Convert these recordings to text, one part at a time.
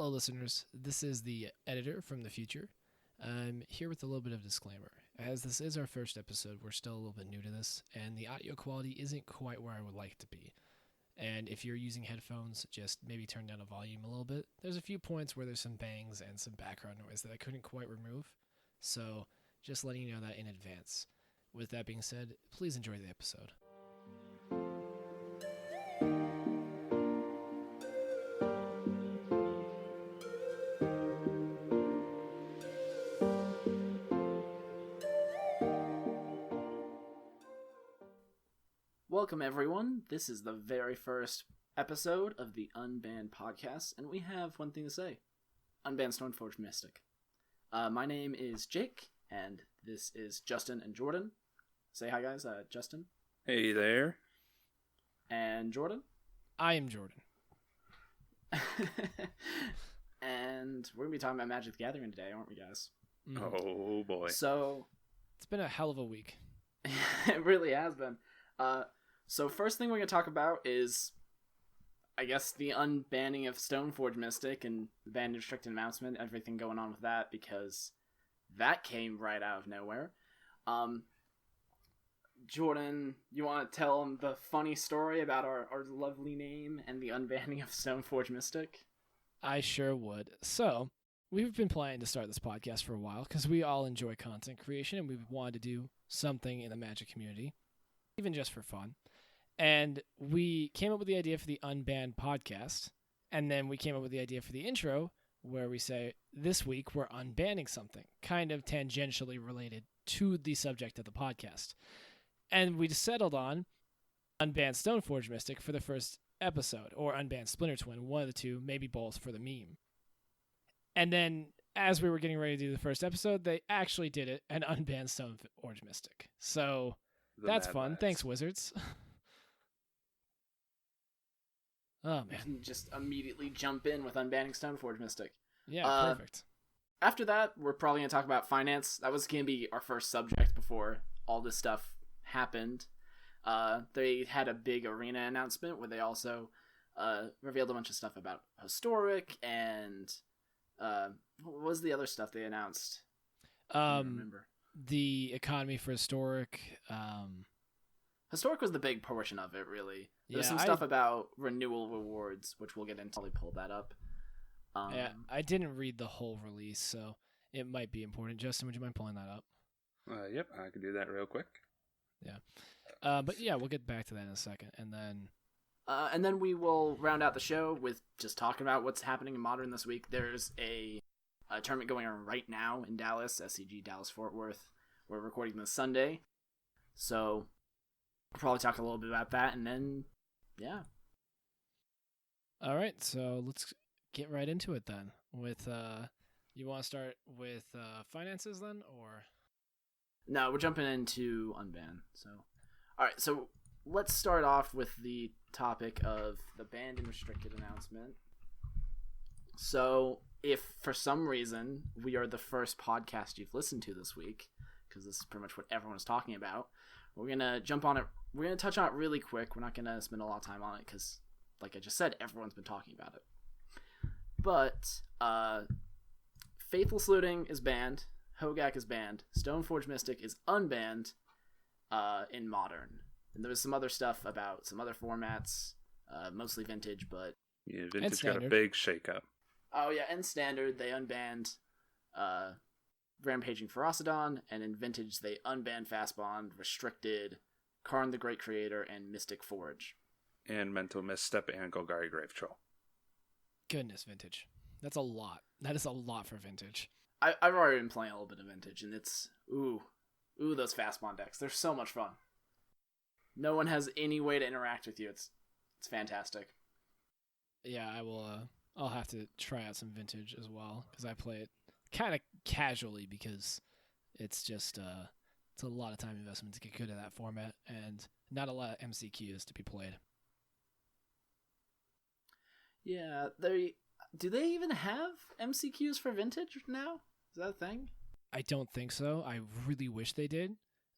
Hello, listeners. This is the editor from the future. I'm here with a little bit of disclaimer. As this is our first episode, we're still a little bit new to this, and the audio quality isn't quite where I would like it to be. And if you're using headphones, just maybe turn down the volume a little bit. There's a few points where there's some bangs and some background noise that I couldn't quite remove, so just letting you know that in advance. With that being said, please enjoy the episode. Welcome, everyone. This is the very first episode of the Unbanned Podcast, and we have one thing to say. Unbanned Stoneforge Mystic. My name is Jake, and this is Justin and Jordan. Say hi, guys. Justin. Hey there. And Jordan. I am Jordan. And we're going to be talking about Magic the Gathering today, aren't we, guys? Mm-hmm. Oh, boy. So, It's been a hell of a week. it really has been. So first thing we're going to talk about is, I guess, the unbanning of Stoneforge Mystic and the banned and restricted announcement, everything going on with that, because that came right out of nowhere. Jordan, you want to tell them the funny story about our lovely name and the unbanning of Stoneforge Mystic? I sure would. So, we've been planning to start this podcast for a while because we all enjoy content creation and we've wanted to do something in the Magic community, even just for fun. And we came up with the idea for the Unbanned Podcast, and then we came up with the idea for the intro where we say, this week we're unbanning something, kind of tangentially related to the subject of the podcast. And we settled on Unbanned Stoneforge Mystic for the first episode, or Unbanned Splinter Twin, one of the two, maybe both for the meme. And then, as we were getting ready to do the first episode, they actually did it and unbanned Stoneforge Mystic. So, that's fun. Lads. Thanks, Wizards. Oh, man. And just immediately jump in with unbanning Stoneforge Mystic. Yeah, perfect. After that, we're probably going to talk about finance. That was going to be our first subject before all this stuff happened. They had a big arena announcement where they also revealed a bunch of stuff about Historic and what was the other stuff they announced? I don't remember. The economy for Historic. Historic was the big portion of it, really. There's Yeah, some stuff about renewal rewards, which we'll get into. I'll pull that up. Yeah, I didn't read the whole release, so it might be important. Justin, would you mind pulling that up? Yep, I can do that real quick. Yeah. But yeah, we'll get back to that in a second. And then we will round out the show with just talking about what's happening in Modern this week. There's a tournament going on right now in Dallas, SCG Dallas Fort Worth. We're recording this Sunday, so we'll probably talk a little bit about that, and then, yeah. all right, so let's get right into it then. With you want to start with finances then, or? No, we're jumping into Unban. So, all right, so let's start off with the topic of the banned and restricted announcement. So, if for some reason we are the first podcast you've listened to this week, because this is pretty much what everyone's talking about, we're going to jump on it. We're going to touch on it really quick. We're not going to spend a lot of time on it because, like I just said, everyone's been talking about it. But Faithless Looting is banned. Hogak is banned. Stoneforge Mystic is unbanned in Modern. And there was some other stuff about some other formats, mostly Vintage, but... Yeah, Vintage got a big shakeup. Oh, yeah, and Standard, they unbanned Rampaging Ferocidon, and in Vintage, they unbanned Fastbond, restricted Karn the Great Creator, and Mystic Forge. And Mental Misstep and Golgari Grave Troll. Goodness, Vintage. That's a lot. That is a lot for Vintage. I've already been playing a little bit of Vintage, and it's... Ooh, those Fastbond decks. They're so much fun. No one has any way to interact with you. It's fantastic. Yeah, I will. I'll have to try out some Vintage as well because I play it kind of casually because it's just it's a lot of time investment to get good at that format and not a lot of MCQs to be played. Yeah, do they even have MCQs for Vintage now? Is that a thing? I don't think so. I really wish they did.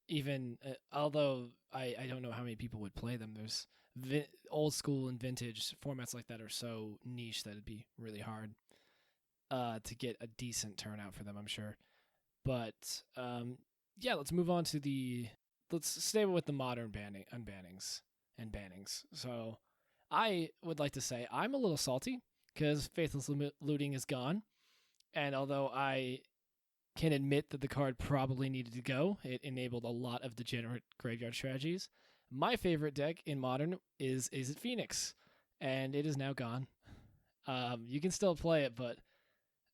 Even although I don't know how many people would play them. There's old school and vintage formats like that are so niche that it'd be really hard. to get a decent turnout for them, I'm sure. But yeah, let's move on to let's stay with the modern unbannings and bannings. So I would like to say I'm a little salty because Faithless Looting is gone. And although I can admit that the card probably needed to go, it enabled a lot of degenerate graveyard strategies. My favorite deck in Modern is it Phoenix? And it is now gone. You can still play it, but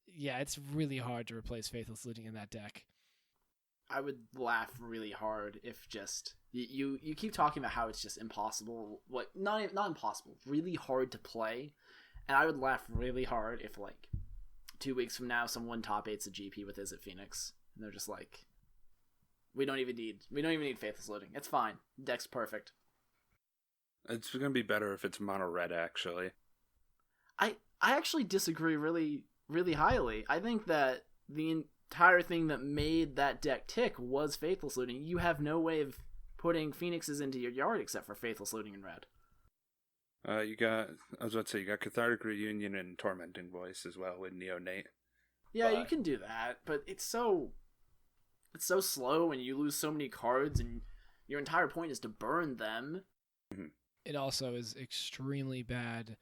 yeah, it's really hard to replace Faithless Looting in that deck. I would laugh really hard if just you keep talking about how it's just impossible, like not impossible, really hard to play, and I would laugh really hard if like 2 weeks from now someone top 8s a GP with Is It Phoenix, and they're just like, we don't even need Faithless Looting. It's fine. Deck's perfect. It's gonna be better if it's mono red. Actually, I actually disagree really really highly. I think that the entire thing that made that deck tick was Faithless Looting. You have no way of putting Phoenixes into your yard except for Faithless Looting in red. You got Cathartic Reunion and Tormenting Voice as well with Neonate. Yeah, you can do that, but it's so slow and you lose so many cards and your entire point is to burn them. Mm-hmm. It also is extremely bad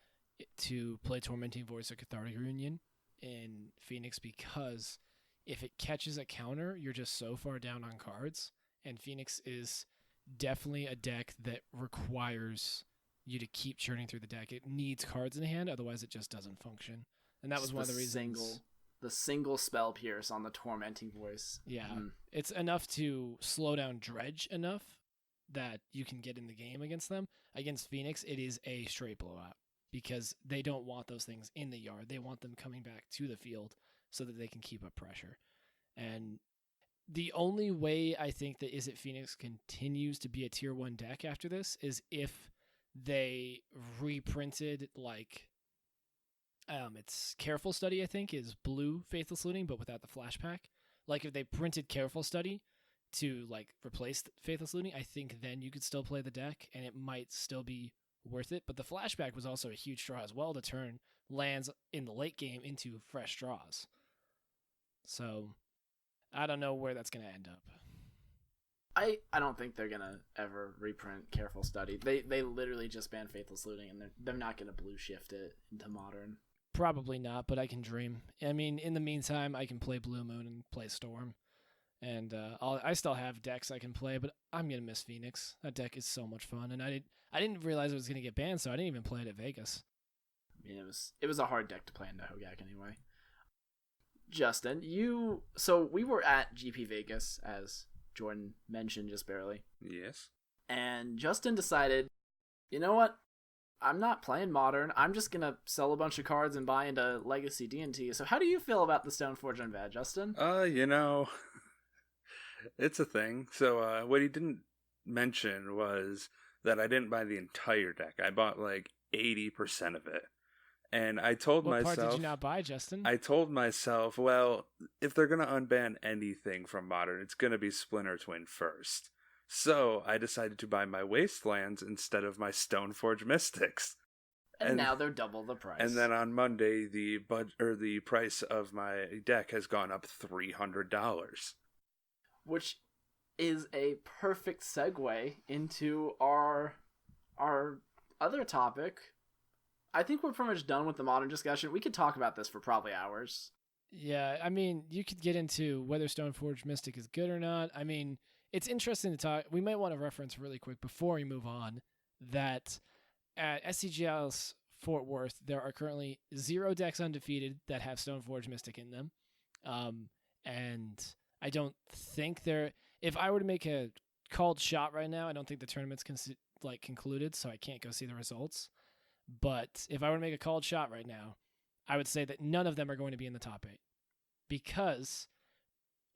to play Tormenting Voice or Cathartic Reunion in Phoenix because if it catches a counter, you're just so far down on cards, and Phoenix is definitely a deck that requires you to keep churning through the deck. It needs cards in hand, otherwise it just doesn't function. And that was one of the reasons. The single spell pierce on the Tormenting Voice. Yeah, It's enough to slow down Dredge enough that you can get in the game against them. Against Phoenix, it is a straight blowout because they don't want those things in the yard. They want them coming back to the field so that they can keep up pressure. And the only way I think that Is It Phoenix continues to be a tier 1 deck after this is if they reprinted like it's Careful Study, I think, is blue Faithless Looting, but without the flashback. Like if they printed Careful Study to like replace Faithless Looting, I think then you could still play the deck and it might still be worth it. But the flashback was also a huge draw as well to turn lands in the late game into fresh draws. So I don't know where that's going to end up. I don't think they're gonna ever reprint Careful Study. They literally just banned Faithless Looting, and they're not gonna blue shift it into Modern. Probably not, but I can dream. I mean, in the meantime, I can play Blue Moon and play Storm, and I still have decks I can play. But I'm gonna miss Phoenix. That deck is so much fun, and I didn't realize it was gonna get banned, so I didn't even play it at Vegas. I mean, it was a hard deck to play into Hogak anyway. Justin, so we were at GP Vegas, as Jordan mentioned just barely. Yes. And Justin decided, you know what? I'm not playing Modern. I'm just going to sell a bunch of cards and buy into Legacy D&T. So how do you feel about the Stoneforge Unbanned, Justin? It's a thing. So what he didn't mention was that I didn't buy the entire deck. I bought like 80% of it. And I told myself... What part did you not buy, Justin? I told myself, well, if they're going to unban anything from Modern, it's going to be Splinter Twin first. So I decided to buy my Wastelands instead of my Stoneforge Mystics. And now they're double the price. And then on Monday, the price of my deck has gone up $300. Which is a perfect segue into our other topic. I think we're pretty much done with the Modern discussion. We could talk about this for probably hours. Yeah, I mean, you could get into whether Stoneforge Mystic is good or not. I mean, it's interesting to talk. We might want to reference really quick before we move on that at SCGL's Fort Worth, there are currently 0 decks undefeated that have Stoneforge Mystic in them. And I don't think if I were to make a called shot right now, I don't think the tournament's concluded, so I can't go see the results. But if I were to make a called shot right now, I would say that none of them are going to be in the top 8. Because,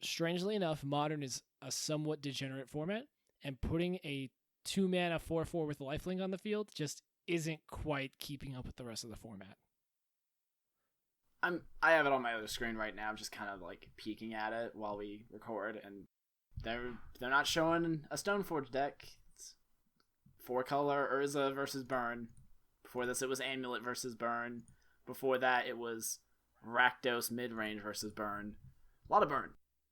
strangely enough, Modern is a somewhat degenerate format, and putting a 2-mana 4/4 with lifelink on the field just isn't quite keeping up with the rest of the format. I have it on my other screen right now. I'm just kind of like peeking at it while we record, and they're not showing a Stoneforge deck. It's 4-color Urza versus Burn. Before this, it was Amulet versus Burn. Before that, it was Rakdos mid-range versus burn. A lot of burn.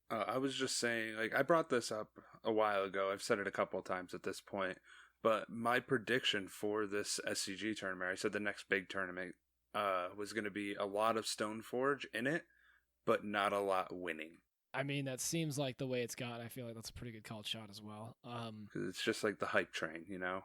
I was just saying, like, I brought this up a while ago. I've said it a couple of times at this point. But my prediction for this SCG tournament, I said the next big tournament was going to be a lot of Stoneforge in it, but not a lot winning. I mean, that seems like the way it's gone. I feel like that's a pretty good called shot as well. 'Cause it's just like the hype train, you know?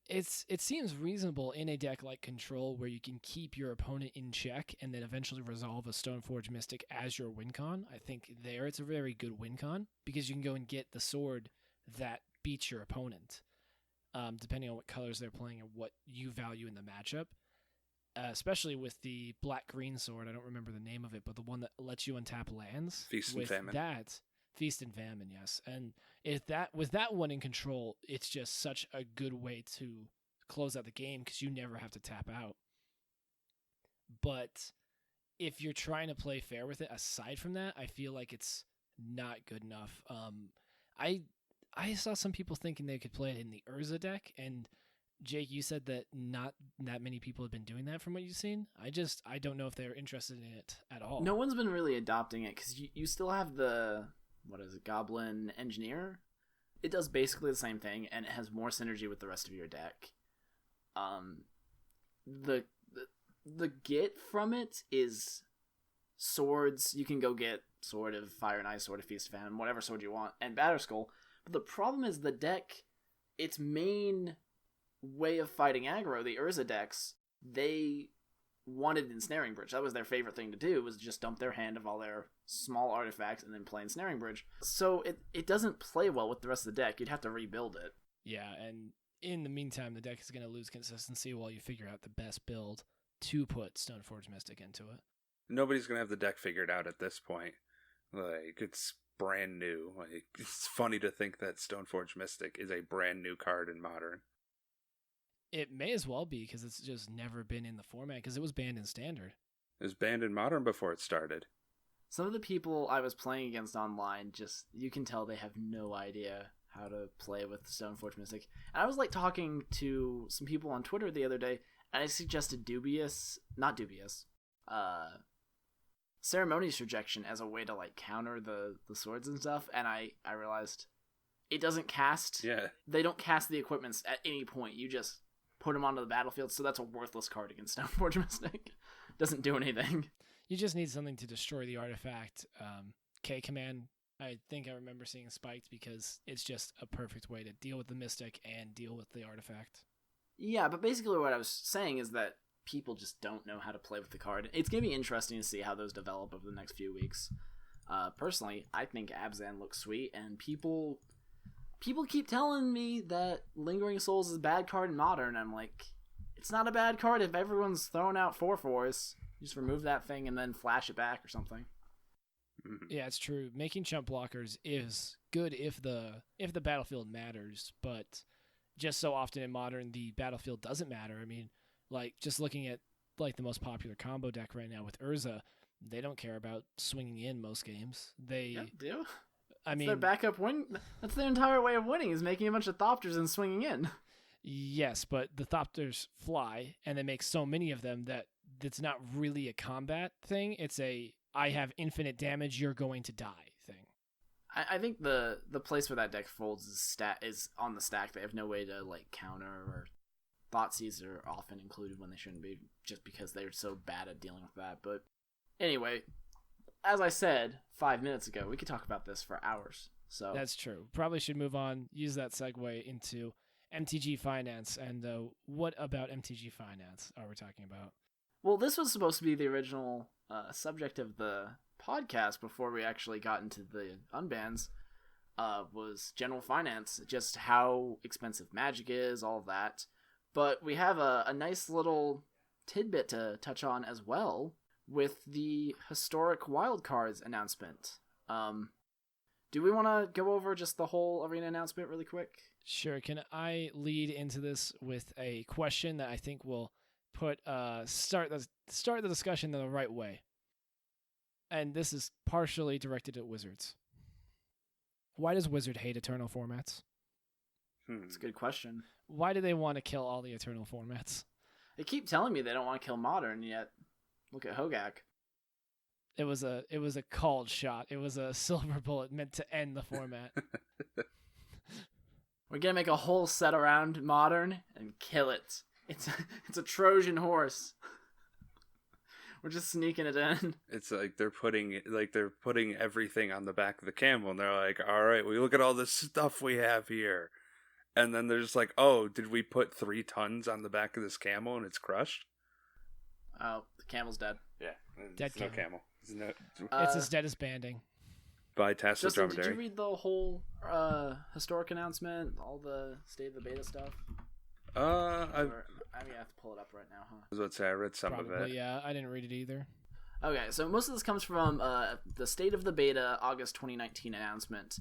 It seems reasonable in a deck like Control where you can keep your opponent in check and then eventually resolve a Stoneforge Mystic as your win con. I think there it's a very good win con because you can go and get the sword that beats your opponent, depending on what colors they're playing and what you value in the matchup. Especially with the black-green sword, I don't remember the name of it, but the one that lets you untap lands. Feast and Famine. Feast and Famine, yes. And with that one in Control, it's just such a good way to close out the game because you never have to tap out. But if you're trying to play fair with it, aside from that, I feel like it's not good enough. I saw some people thinking they could play it in the Urza deck, and Jake, you said that not that many people have been doing that from what you've seen. I don't know if they're interested in it at all. No one's been really adopting it because you still have the, Goblin Engineer? It does basically the same thing, and it has more synergy with the rest of your deck. The get from it is swords. You can go get Sword of Fire and Ice, Sword of Feast of Famine, whatever sword you want, and Batterskull. But the problem is the deck, its main way of fighting aggro, the Urza decks, they wanted Ensnaring Bridge. That was their favorite thing to do, was just dump their hand of all their small artifacts and then play Ensnaring Bridge. So it doesn't play well with the rest of the deck. You'd have to rebuild it. Yeah, and in the meantime, the deck is going to lose consistency while you figure out the best build to put Stoneforge Mystic into it. Nobody's going to have the deck figured out at this point. Like, it's brand new. Like, it's funny to think that Stoneforge Mystic is a brand new card in Modern. It may as well be, because it's just never been in the format, because it was banned in Standard. It was banned in Modern before it started. Some of the people I was playing against online, just, you can tell they have no idea how to play with Stoneforge Mystic. And I was, talking to some people on Twitter the other day, and I suggested Ceremonious Rejection as a way to, counter the swords and stuff, and I realized it doesn't cast. Yeah. They don't cast the equipments at any point. You just put them onto the battlefield, so that's a worthless card against Stoneforge Mystic. Doesn't do anything. You just need something to destroy the artifact. K command, I think I remember seeing spiked because it's just a perfect way to deal with the Mystic and deal with the artifact. Yeah, but basically what I was saying is that people just don't know how to play with the card. It's going to be interesting to see how those develop over the next few weeks. Personally, I think Abzan looks sweet, and people keep telling me that Lingering Souls is a bad card in Modern. I'm like, it's not a bad card if everyone's throwing out 4/4s. Just remove that thing and then flash it back or something. Yeah, it's true. Making chump blockers is good if the battlefield matters, but just so often in Modern, the battlefield doesn't matter. I mean, just looking at the most popular combo deck right now with Urza, they don't care about swinging in most games. They do. I mean, their backup win. That's their entire way of winning, is making a bunch of Thopters and swinging in. Yes, but the Thopters fly, and they make so many of them that it's not really a combat thing. It's a I have infinite damage, you're going to die thing. I think the place where that deck folds is on the stack. They have no way to counter, or Thoughtseize are often included when they shouldn't be, just because they're so bad at dealing with that. But anyway, as I said 5 minutes ago, we could talk about this for hours. So that's true. Probably should move on. Use that segue into MTG Finance. And what about MTG Finance are we talking about? Well, this was supposed to be the original subject of the podcast before we actually got into the unbans. Was general finance, just how expensive Magic is, all of that. But we have a nice little tidbit to touch on as well with the historic wildcards announcement. Do we want to go over just the whole arena announcement really quick? Sure. Can I lead into this with a question that I think will start the discussion in the right way? And this is partially directed at Wizards. Why does Wizard hate Eternal formats? That's a good question. Why do they want to kill all the Eternal formats? They keep telling me they don't want to kill Modern, yet look at Hogak. It was a called shot. It was a silver bullet meant to end the format. We're gonna make a whole set around Modern and kill it. It's a Trojan horse. We're just sneaking it in. It's like they're putting everything on the back of the camel, and they're like, "All right, we look at all this stuff we have here," and then they're just like, "Oh, did we put 3 tons on the back of this camel and it's crushed?" Oh, the camel's dead. Yeah, Dead no camel. It's as dead as banding. By Tacit Justin, Dromedary. did you read the whole historic announcement, all the state of the beta stuff? I I mean, I have to pull it up right now, huh? was about to say I read some Probably, of it. yeah. I didn't read it either. Okay, so most of this comes from the state of the beta August 2019 announcement.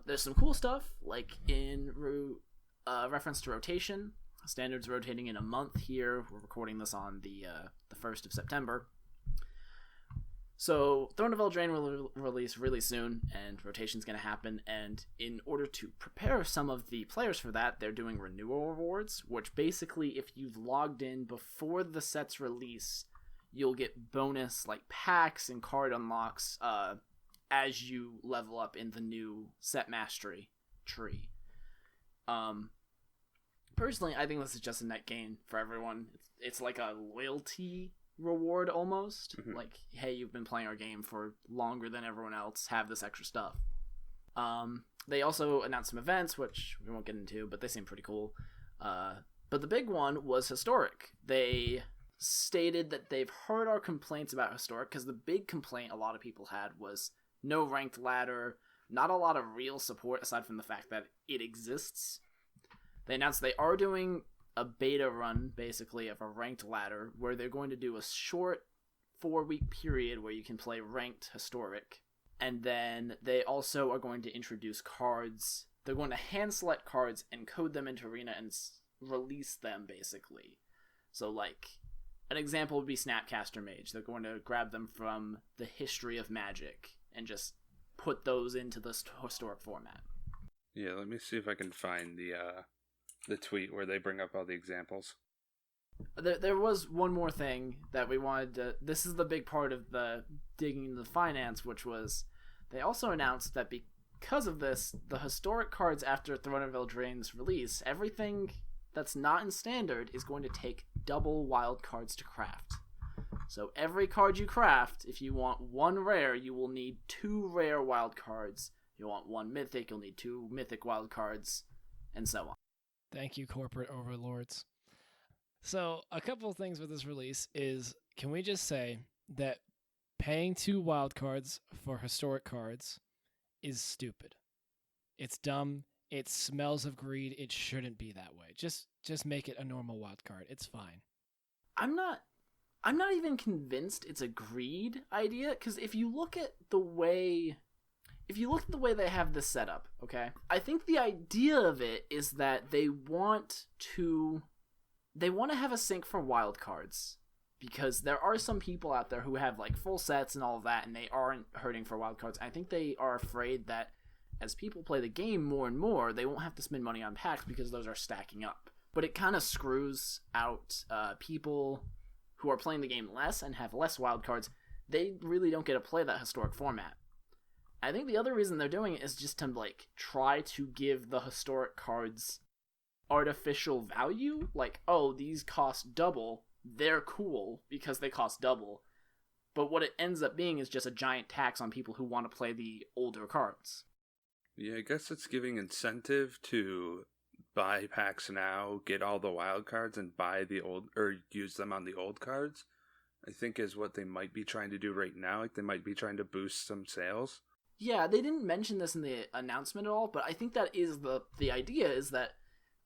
There's some cool stuff, like in reference to rotation. Standard's rotating in a month here. We're recording this on the 1st of September. So Throne of Eldraine will release really soon, and rotation's going to happen. And in order to prepare some of the players for that, they're doing renewal rewards, which basically, if you've logged in before the set's release, you'll get bonus like packs and card unlocks as you level up in the new set mastery tree. Personally, I think this is just a net gain for everyone. It's like a loyalty reward almost. Mm-hmm. Like, hey, you've been playing our game for longer than everyone else, have this extra stuff. They also announced some events, which we won't get into, but they seem pretty cool. But the big one was Historic. They stated that they've heard our complaints about Historic, because the big complaint a lot of people had was no ranked ladder, not a lot of real support aside from the fact that it exists. They announced they are doing a beta run, basically, of a ranked ladder, where they're going to do a short 4-week period where you can play ranked Historic. And then they also are going to introduce cards. They're going to hand select cards and code them into Arena and release them, basically. So, like, an example would be Snapcaster Mage. They're going to grab them from the history of Magic and just put those into the Historic format. Yeah, let me see if I can find the tweet where they bring up all the examples. There was one more thing that we wanted to... This is the big part of the digging into the finance, which was... They also announced that because of this, the historic cards after Throne of Eldraine's release, everything that's not in Standard is going to take double wild cards to craft. So every card you craft, if you want 1 rare, you will need 2 rare wild cards. If you want 1 mythic, you'll need 2 mythic wild cards, and so on. Thank you, corporate overlords. So, a couple of things with this release is, can we just say that paying 2 wildcards for historic cards is stupid. It's dumb. It smells of greed. It shouldn't be that way. Just make it a normal wildcard. It's fine. I'm not even convinced it's a greed idea, because if you look at the way they have this set up, okay, I think the idea of it is that they want to have a sink for wild cards, because there are some people out there who have like full sets and all of that, and they aren't hurting for wild cards. I think they are afraid that as people play the game more and more, they won't have to spend money on packs because those are stacking up. But it kind of screws out people who are playing the game less and have less wild cards. They really don't get to play that historic format. I think the other reason they're doing it is just to like try to give the historic cards artificial value. Like, oh, these cost double. They're cool because they cost double. But what it ends up being is just a giant tax on people who want to play the older cards. Yeah, I guess it's giving incentive to buy packs now, get all the wild cards, and buy the old, or use them on the old cards. I think is what they might be trying to do right now. Like, they might be trying to boost some sales. Yeah, they didn't mention this in the announcement at all, but I think that is the idea is that,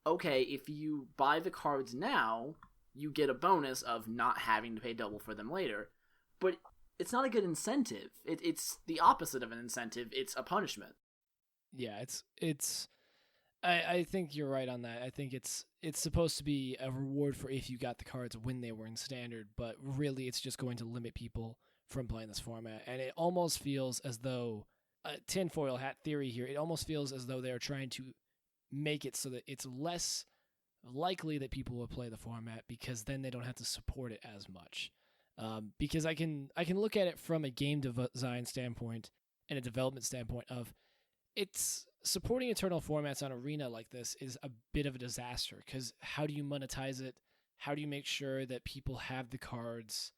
okay, if you buy the cards now, you get a bonus of not having to pay double for them later. But it's not a good incentive. It's the opposite of an incentive. It's a punishment. Yeah, I think you're right on that. I think it's supposed to be a reward for if you got the cards when they were in Standard, but really it's just going to limit people from playing this format. And it almost feels as though, tinfoil hat theory here, it almost feels as though they're trying to make it so that it's less likely that people will play the format, because then they don't have to support it as much. because I can look at it from a game design standpoint and a development standpoint of it's supporting eternal formats on Arena like this is a bit of a disaster because how do you monetize it? How do you make sure that people have the cards?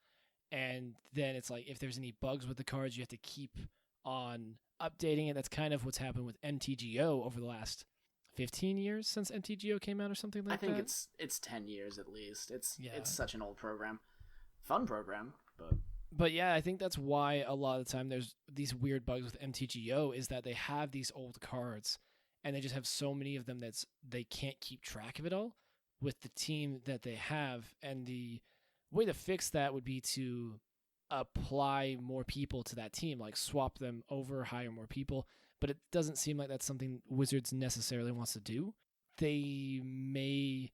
And then it's like if there's any bugs with the cards, you have to keep on updating it. That's kind of what's happened with MTGO over the last 15 years since MTGO came out or something like that. I think it's 10 years at least. It's such an old program. Fun program, But yeah, I think that's why a lot of the time there's these weird bugs with MTGO is that they have these old cards and they just have so many of them that they can't keep track of it all with the team that they have. And the way to fix that would be to apply more people to that team, like swap them over, hire more people. But it doesn't seem like that's something Wizards necessarily wants to do. They may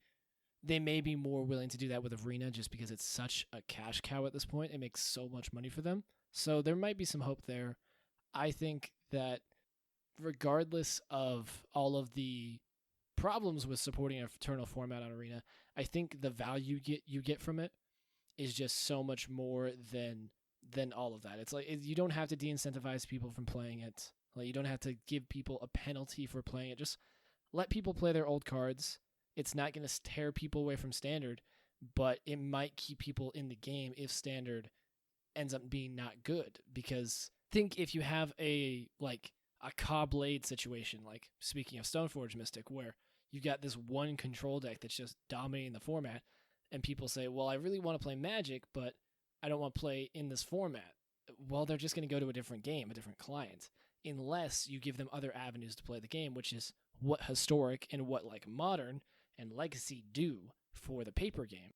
be more willing to do that with Arena just because it's such a cash cow at this point. It makes so much money for them. So there might be some hope there. I think that regardless of all of the problems with supporting a Eternal format on Arena, I think the value you get from it is just so much more than all of that. It's like you don't have to de-incentivize people from playing it. Like you don't have to give people a penalty for playing it. Just let people play their old cards. It's not going to tear people away from Standard, but it might keep people in the game if Standard ends up being not good. Because think if you have a Caw-Blade situation, like speaking of Stoneforge Mystic, where you've got this one control deck that's just dominating the format, and people say, well, I really want to play Magic, but I don't want to play in this format. Well, they're just going to go to a different game, a different client, unless you give them other avenues to play the game, which is what Historic and what Modern and Legacy do for the paper game.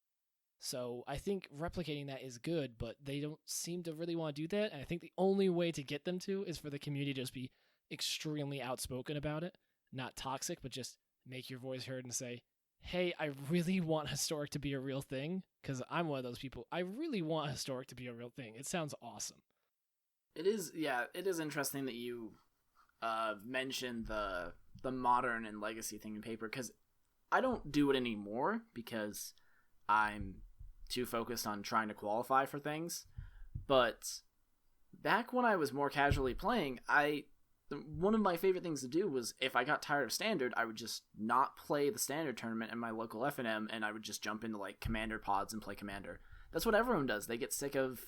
So I think replicating that is good, but they don't seem to really want to do that. And I think the only way to get them to is for the community to just be extremely outspoken about it. Not toxic, but just make your voice heard and say, hey, I really want Historic to be a real thing, because I'm one of those people. I really want Historic to be a real thing. It sounds awesome. It is interesting that you mentioned the Modern and Legacy thing in paper, because I don't do it anymore because I'm too focused on trying to qualify for things. But back when I was more casually playing, one of my favorite things to do was if I got tired of Standard, I would just not play the Standard tournament in my local F&M, and I would just jump into Commander pods and play Commander. That's what everyone does. They get sick of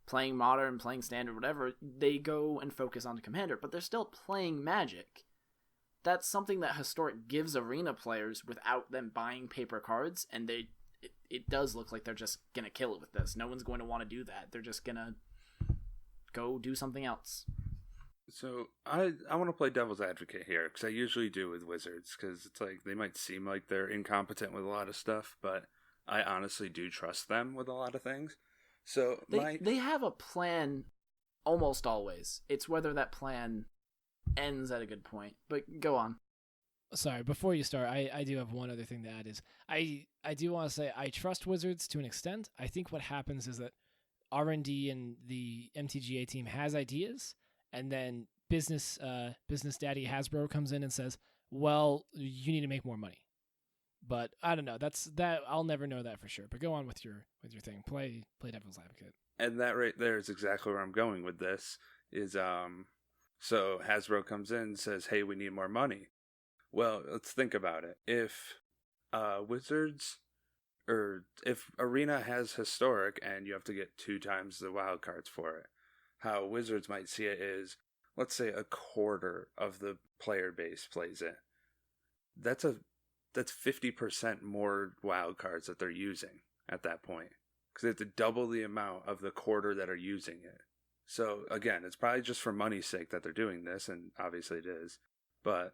playing Modern, playing Standard, whatever. They go and focus on Commander, but they're still playing Magic. That's something that Historic gives Arena players without them buying paper cards, and it does look like they're just going to kill it with this. No one's going to want to do that. They're just going to go do something else. So I want to play devil's advocate here, because I usually do with Wizards, because it's they might seem like they're incompetent with a lot of stuff, but I honestly do trust them with a lot of things. So they have a plan almost always. It's whether that plan ends at a good point. But go on. Sorry, before you start, I do have one other thing to add is I do want to say I trust Wizards to an extent. I think what happens is that R&D and the MTGA team has ideas, and then business daddy Hasbro comes in and says, well, you need to make more money. But I don't know. I'll never know that for sure. But go on with your thing. Play devil's advocate. And that right there is exactly where I'm going with this. So Hasbro comes in and says, hey, we need more money. Well, let's think about it. If Wizards, or if Arena has Historic and you have to get 2 times the wild cards for it, how Wizards might see it is, let's say a quarter of the player base plays it. That's 50% more wild cards that they're using at that point, because they have to double the amount of the quarter that are using it. So again, it's probably just for money's sake that they're doing this, and obviously it is. But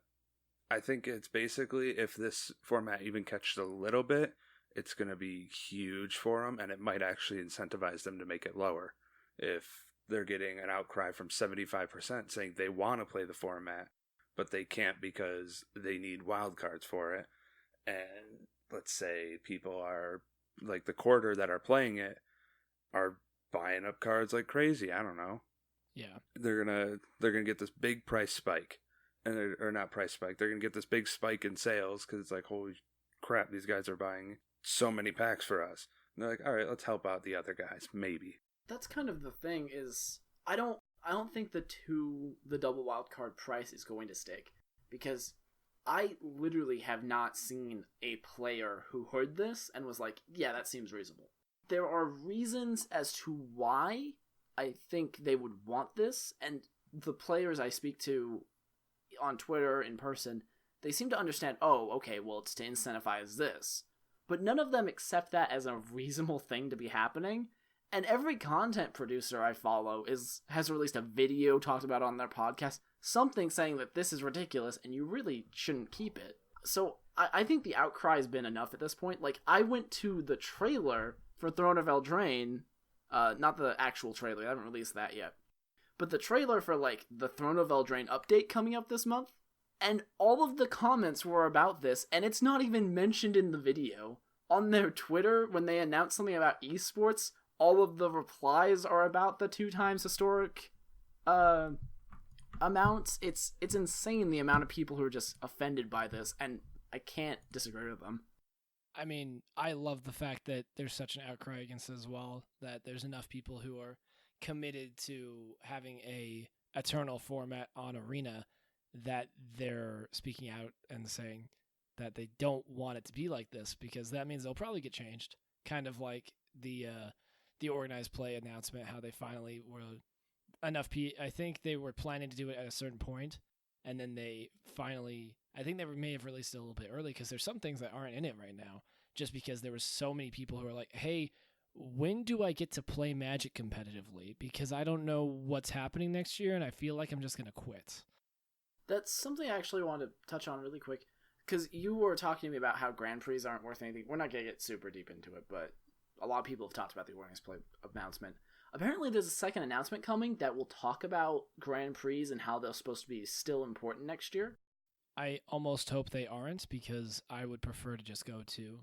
I think it's basically, if this format even catches a little bit, it's going to be huge for them, and it might actually incentivize them to make it lower. If they're getting an outcry from 75% saying they want to play the format, but they can't because they need wildcards for it, and let's say people are, the quarter that are playing it, are buying up cards like crazy, I don't know. Yeah. They're gonna get this big price spike. Or not price spike. They're going to get this big spike in sales because it's holy crap, these guys are buying so many packs for us. They're like, all right, let's help out the other guys, maybe. That's kind of the thing is, I don't think the double wildcard price is going to stick, because I literally have not seen a player who heard this and was like, yeah, that seems reasonable. There are reasons as to why I think they would want this, and the players I speak to on Twitter, in person, they seem to understand, oh, okay, well, it's to incentivize this. But none of them accept that as a reasonable thing to be happening. And every content producer I follow has released a video talked about on their podcast, something saying that this is ridiculous and you really shouldn't keep it. So I think the outcry has been enough at this point. Like, I went to the trailer for Throne of Eldraine, not the actual trailer, I haven't released that yet, but the trailer for, like, the Throne of Eldraine update coming up this month, and all of the comments were about this, and it's not even mentioned in the video. On their Twitter, when they announce something about esports, all of the replies are about the 2 times historic amounts. It's insane the amount of people who are just offended by this, and I can't disagree with them. I mean, I love the fact that there's such an outcry against it as well, that there's enough people who are committed to having a eternal format on Arena that they're speaking out and saying that they don't want it to be like this, because that means they'll probably get changed. Kind of like the organized play announcement, how they finally were enough. I think they were planning to do it at a certain point, and then they finally, I think they may have released it a little bit early, because there's some things that aren't in it right now, just because there was so many people who are like, hey, when do I get to play Magic competitively? Because I don't know what's happening next year, and I feel like I'm just going to quit. That's something I actually want to touch on really quick, because you were talking to me about how Grand Prix aren't worth anything. We're not going to get super deep into it, but a lot of people have talked about the organized play announcement. Apparently there's a second announcement coming that will talk about Grand Prix and how they're supposed to be still important next year. I almost hope they aren't, because I would prefer to just go to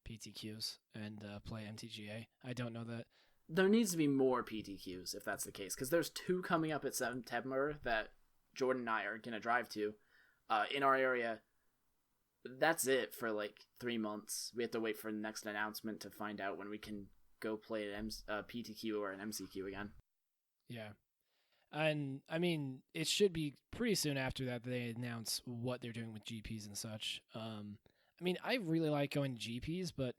PTQs and play MTGA. I don't know that. There needs to be more PTQs if that's the case, because there's 2 coming up at September that Jordan and I are going to drive to in our area. That's it for like 3 months. We have to wait for the next announcement to find out when we can go play an PTQ or an MCQ again. Yeah. And, I mean, it should be pretty soon after that they announce what they're doing with GPs and such. I mean, I really like going to GPs, but,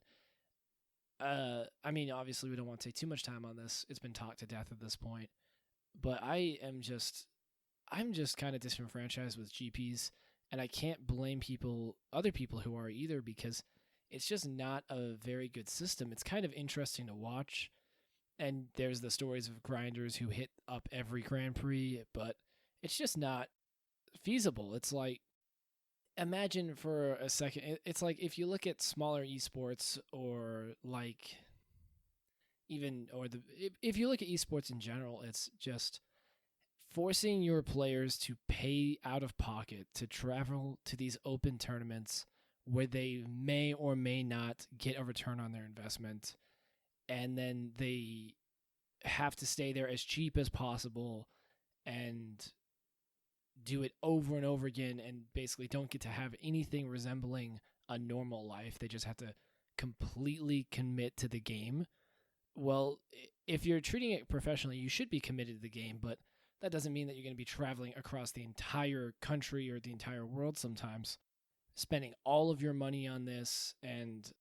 I mean, obviously we don't want to take too much time on this. It's been talked to death at this point. But I'm just kind of disenfranchised with GPs, and I can't blame other people who are either, because it's just not a very good system. It's kind of interesting to watch, and there's the stories of grinders who hit up every Grand Prix, but it's just not feasible. It's like, imagine for a second, it's like if you look at smaller esports, or like if you look at esports in general, it's just forcing your players to pay out of pocket to travel to these open tournaments where they may or may not get a return on their investment, and then they have to stay there as cheap as possible and do it over and over again, and basically don't get to have anything resembling a normal life. They just have to completely commit to the game. Well, if you're treating it professionally, you should be committed to the game, but that doesn't mean that you're going to be traveling across the entire country or the entire world sometimes, spending all of your money on this, and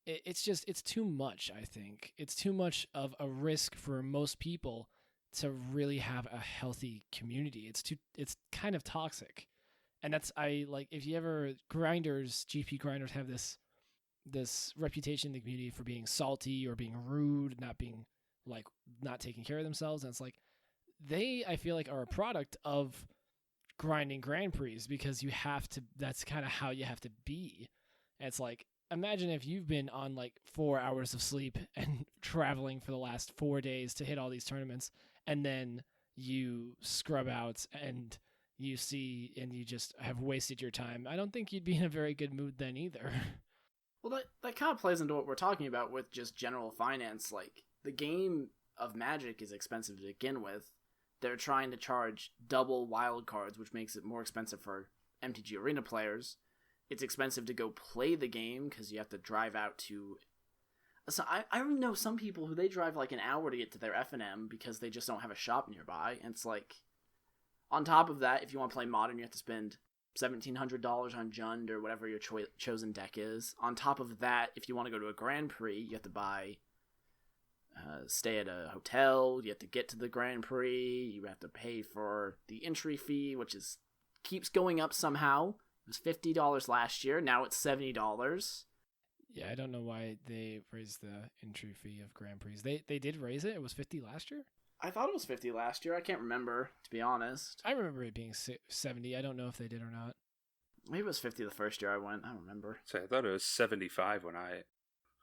it's too much, I think. It's too much of a risk for most people to really have a healthy community. It's kind of toxic. And if you ever GP grinders have this reputation in the community for being salty or being rude, not taking care of themselves, and it's like, I feel like are a product of grinding Grand Prix, because that's kind of how you have to be. And it's like, imagine if you've been on like 4 hours of sleep and traveling for the last 4 days to hit all these tournaments, and then you scrub out and you just have wasted your time. I don't think you'd be in a very good mood then either. Well, that kind of plays into what we're talking about with just general finance. Like, the game of Magic is expensive to begin with. They're trying to charge double wildcards, which makes it more expensive for MTG Arena players. It's expensive to go play the game because you have to drive out to So I know some people who they drive like an hour to get to their F&M because they just don't have a shop nearby. And it's like, on top of that, if you want to play Modern, you have to spend $1,700 on Jund or whatever your chosen deck is. On top of that, if you want to go to a Grand Prix, you have to buy, stay at a hotel, you have to get to the Grand Prix, you have to pay for the entry fee, which keeps going up somehow. It was $50 last year, now it's $70. Yeah, I don't know why they raised the entry fee of Grand Prix. They did raise it. It was 50 last year? I thought it was 50 last year. I can't remember, to be honest. I remember it being 70. I don't know if they did or not. Maybe it was 50 the first year I went. I don't remember. So I thought it was 75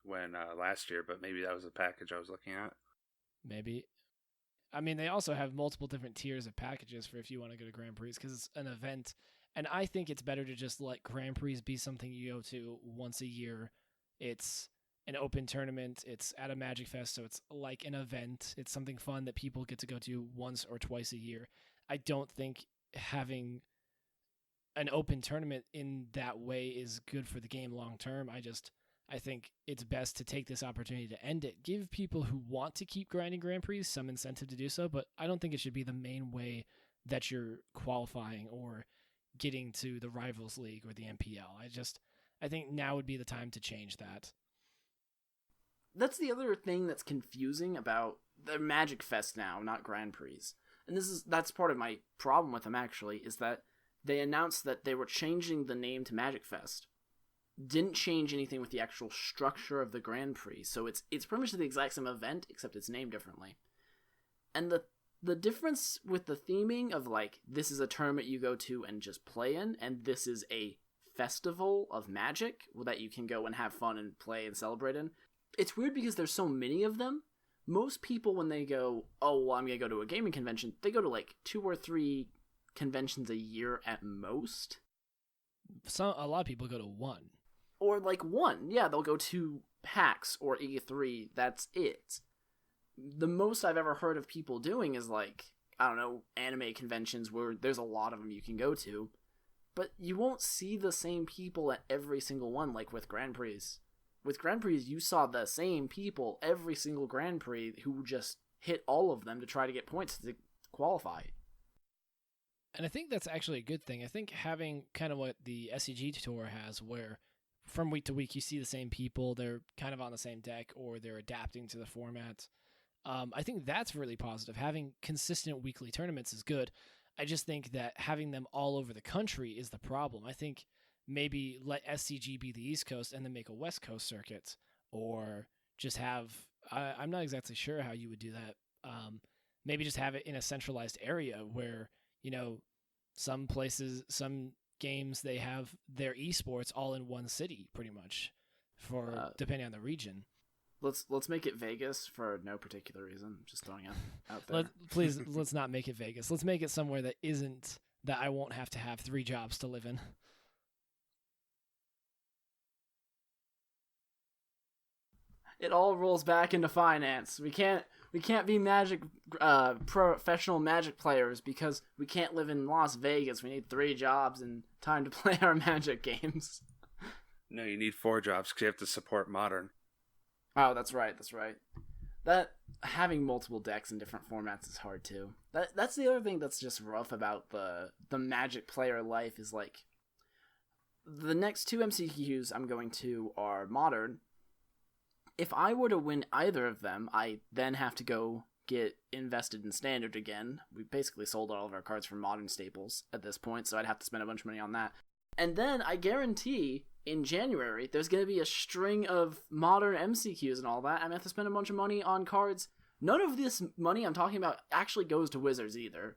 when last year, but maybe that was the package I was looking at. Maybe. I mean, they also have multiple different tiers of packages for if you want to go to Grand Prix because it's an event. And I think it's better to just let Grand Prix be something you go to once a year. It's an open tournament. It's at a Magic Fest, so it's like an event. It's something fun that people get to go to once or twice a year. I don't think having an open tournament in that way is good for the game long term. I think it's best to take this opportunity to end it. Give people who want to keep grinding Grand Prix some incentive to do so, but I don't think it should be the main way that you're qualifying or getting to the Rivals League or the MPL. I think now would be the time to change that. That's the other thing that's confusing about the Magic Fest now, not Grand Prix. And that's part of my problem with them, actually, is that they announced that they were changing the name to Magic Fest. Didn't change anything with the actual structure of the Grand Prix. So it's pretty much the exact same event, except it's named differently. And the difference with the theming of, like, this is a tournament you go to and just play in, and this is a festival of Magic that you can go and have fun and play and celebrate in. It's weird because there's so many of them. Most people, when they go, oh, well, I'm going to go to a gaming convention, they go to like 2 or 3 conventions a year at most. A lot of people go to 1. Or like 1. Yeah, they'll go to PAX or E3. That's it. The most I've ever heard of people doing is like, I don't know, anime conventions where there's a lot of them you can go to. But you won't see the same people at every single one like with Grand Prix. With Grand Prix, you saw the same people every single Grand Prix who just hit all of them to try to get points to qualify. And I think that's actually a good thing. I think having kind of what the SCG Tour has, where from week to week you see the same people, they're kind of on the same deck, or they're adapting to the format. I think that's really positive. Having consistent weekly tournaments is good. I just think that having them all over the country is the problem. I think maybe let SCG be the East Coast and then make a West Coast circuit, or just have, I'm not exactly sure how you would do that. Maybe just have it in a centralized area where, you know, some places, some games, they have their esports all in one city pretty much for depending on the region. Let's make it Vegas for no particular reason. Just throwing it out there. Please, let's not make it Vegas. Let's make it somewhere that I won't have to have 3 jobs to live in. It all rolls back into finance. We can't be Magic professional Magic players because we can't live in Las Vegas. We need 3 jobs and time to play our Magic games. No, you need 4 jobs because you have to support Modern. Oh, that's right. That having multiple decks in different formats is hard too. That's the other thing that's just rough about the Magic player life is like the next 2 MCQs I'm going to are Modern. If I were to win either of them, I then have to go get invested in Standard again. We basically sold all of our cards from Modern Staples at this point, so I'd have to spend a bunch of money on that. And then I guarantee in January, there's going to be a string of Modern MCQs and all that. I'm going to have to spend a bunch of money on cards. None of this money I'm talking about actually goes to Wizards either.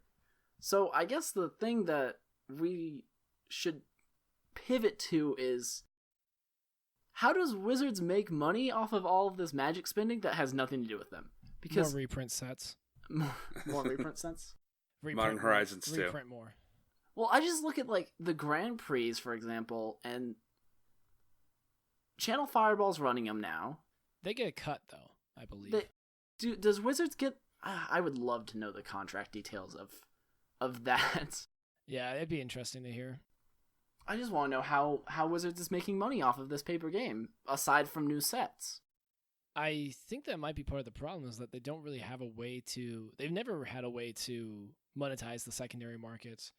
So I guess the thing that we should pivot to is, how does Wizards make money off of all of this Magic spending that has nothing to do with them? Because more reprint sets. More reprint sets? Modern Horizons too. Reprint more. Well, I just look at like the Grand Prix, for example, and Channel Fireball's running them now. They get a cut, though, I believe. Does Wizards get... I would love to know the contract details of that. Yeah, it'd be interesting to hear. I just want to know how Wizards is making money off of this paper game, aside from new sets. I think that might be part of the problem is that they don't really have a way to. They've never had a way to monetize the secondary markets,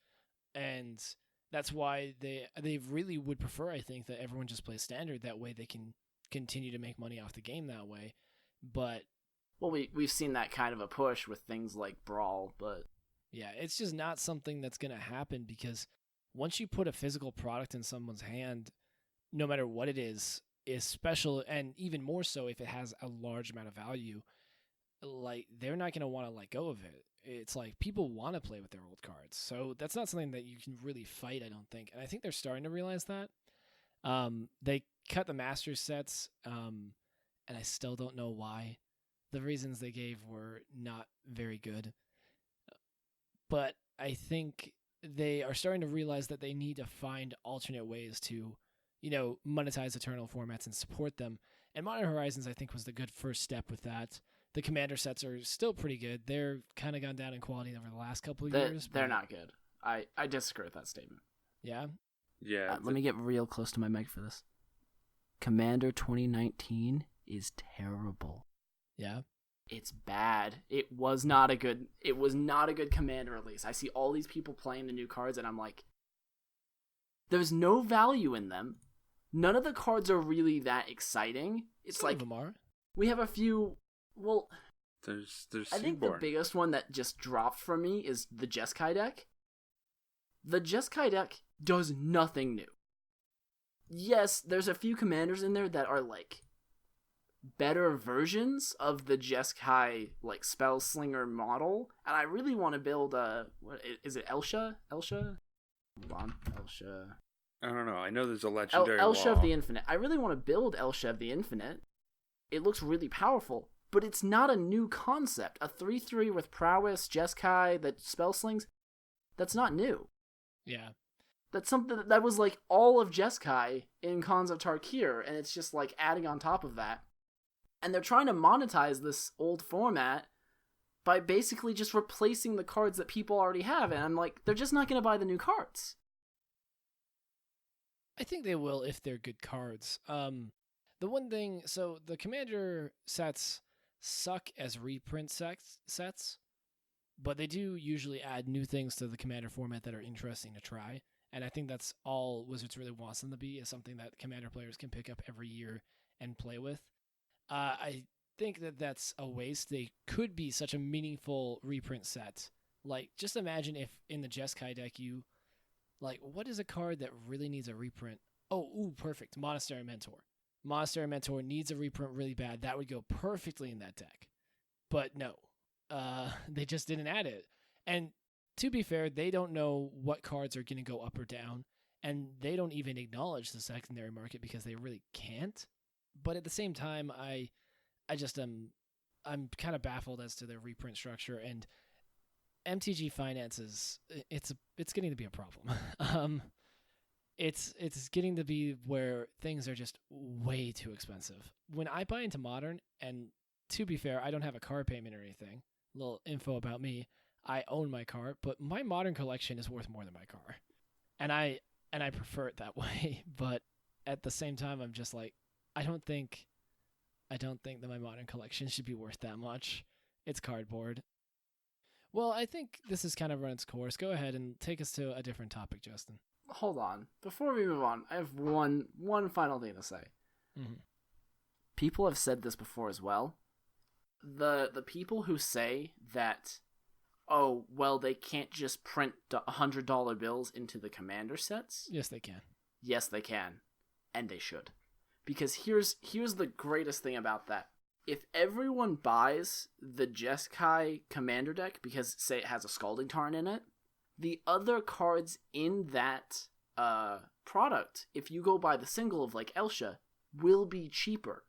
and that's why they really would prefer. I think that everyone just plays standard. That way, they can continue to make money off the game that way. But well, we've seen that kind of a push with things like Brawl, but yeah, it's just not something that's going to happen because once you put a physical product in someone's hand, no matter what it is special, and even more so if it has a large amount of value, like they're not going to want to let go of it. It's like people want to play with their old cards. So that's not something that you can really fight, I don't think. And I think they're starting to realize that. They cut the Masters sets, and I still don't know why. The reasons they gave were not very good. But I think they are starting to realize that they need to find alternate ways to, monetize Eternal formats and support them. And Modern Horizons, I think, was the good first step with that. The Commander sets are still pretty good. They're kind of gone down in quality over the last couple of years. They're not good. I disagree with that statement. Yeah? Yeah. Let me get real close to my mic for this. Commander 2019 is terrible. Yeah? It's bad. It was not a good Commander release. I see all these people playing the new cards and I'm like, there's no value in them. None of the cards are really that exciting. It's Some like of them are. We have a few. Well, there's I think the Seaborn. biggest one that just dropped for me is the Jeskai deck. The Jeskai deck does nothing new. Yes, there's a few commanders in there that are like better versions of the Jeskai like spell slinger model, and I really want to build what is it, Elsha? Hold on, Elsha. I don't know. I know there's a legendary Elsha wall. of the Infinite. I really want to build Elsha of the Infinite. It looks really powerful, but it's not a new concept. A 3/3 with prowess, Jeskai that spell slings, that's not new. Yeah. That's something that was like all of Jeskai in Khans of Tarkir, and it's just like adding on top of that. And they're trying to monetize this old format by basically just replacing the cards that people already have, and I'm like, they're just not going to buy the new cards. I think they will if they're good cards. The one thing, so the Commander sets suck as reprint sets, but they do usually add new things to the Commander format that are interesting to try. And I think that's all Wizards really wants them to be, is something that Commander players can pick up every year and play with. I think that that's a waste. They could be such a meaningful reprint set. Like, just imagine if in the Jeskai deck you, like, what is a card that really needs a reprint? Oh, ooh, perfect. Monastery Mentor. Monastery Mentor needs a reprint really bad. That would go perfectly in that deck. But no, they just didn't add it. And to be fair, they don't know what cards are going to go up or down, and they don't even acknowledge the secondary market because they really can't. But at the same time, I'm kind of baffled as to their reprint structure, and MTG finances, it's getting to be a problem. It's getting to be where things are just way too expensive. When I buy into Modern, and to be fair, I don't have a card payment or anything. A little info about me. I own my car, but my Modern collection is worth more than my car. And I prefer it that way, but at the same time I'm just like, I don't think that my Modern collection should be worth that much. It's cardboard. Well, I think this has kind of run its course. Go ahead and take us to a different topic, Justin. Hold on. Before we move on, I have one final thing to say. Mm-hmm. People have said this before as well. The people who say that, oh, well, they can't just print $100 bills into the Commander sets. Yes, they can. Yes, they can. And they should. Because here's the greatest thing about that. If everyone buys the Jeskai Commander deck because, say, it has a Scalding Tarn in it, the other cards in that product, if you go buy the single of, like, Elsha, will be cheaper.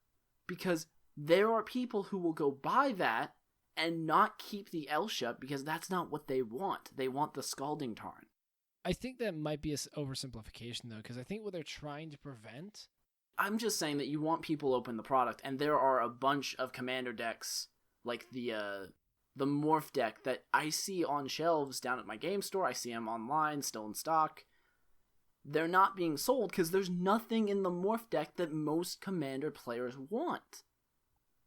Because there are people who will go buy that and not keep the Elsha because that's not what they want. They want the Scalding Tarn. I think that might be an oversimplification, though, because I think what they're trying to prevent... I'm just saying that you want people to open the product, and there are a bunch of Commander decks, like the Morph deck, that I see on shelves down at my game store. I see them online, still in stock. They're not being sold because there's nothing in the Morph deck that most Commander players want.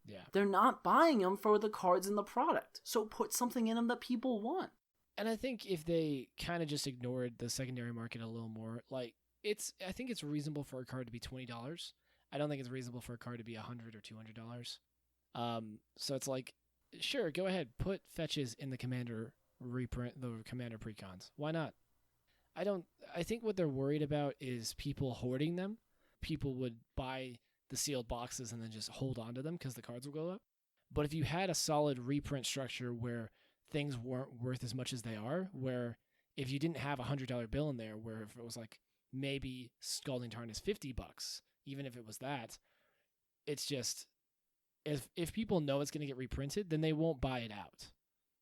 Yeah. They're not buying them for the cards in the product. So put something in them that people want. And I think if they kind of just ignored the secondary market a little more, like I think it's reasonable for a card to be $20. I don't think it's reasonable for a card to be $100 or $200. So it's like, sure, go ahead, put fetches in the Commander reprint, the Commander precons. Why not? I think what they're worried about is people hoarding them. People would buy the sealed boxes and then just hold on to them because the cards will go up. But if you had a solid reprint structure where things weren't worth as much as they are, where if you didn't have $100 bill in there, where if it was like maybe Scalding Tarn is $50, even if it was that, it's just if people know it's going to get reprinted, then they won't buy it out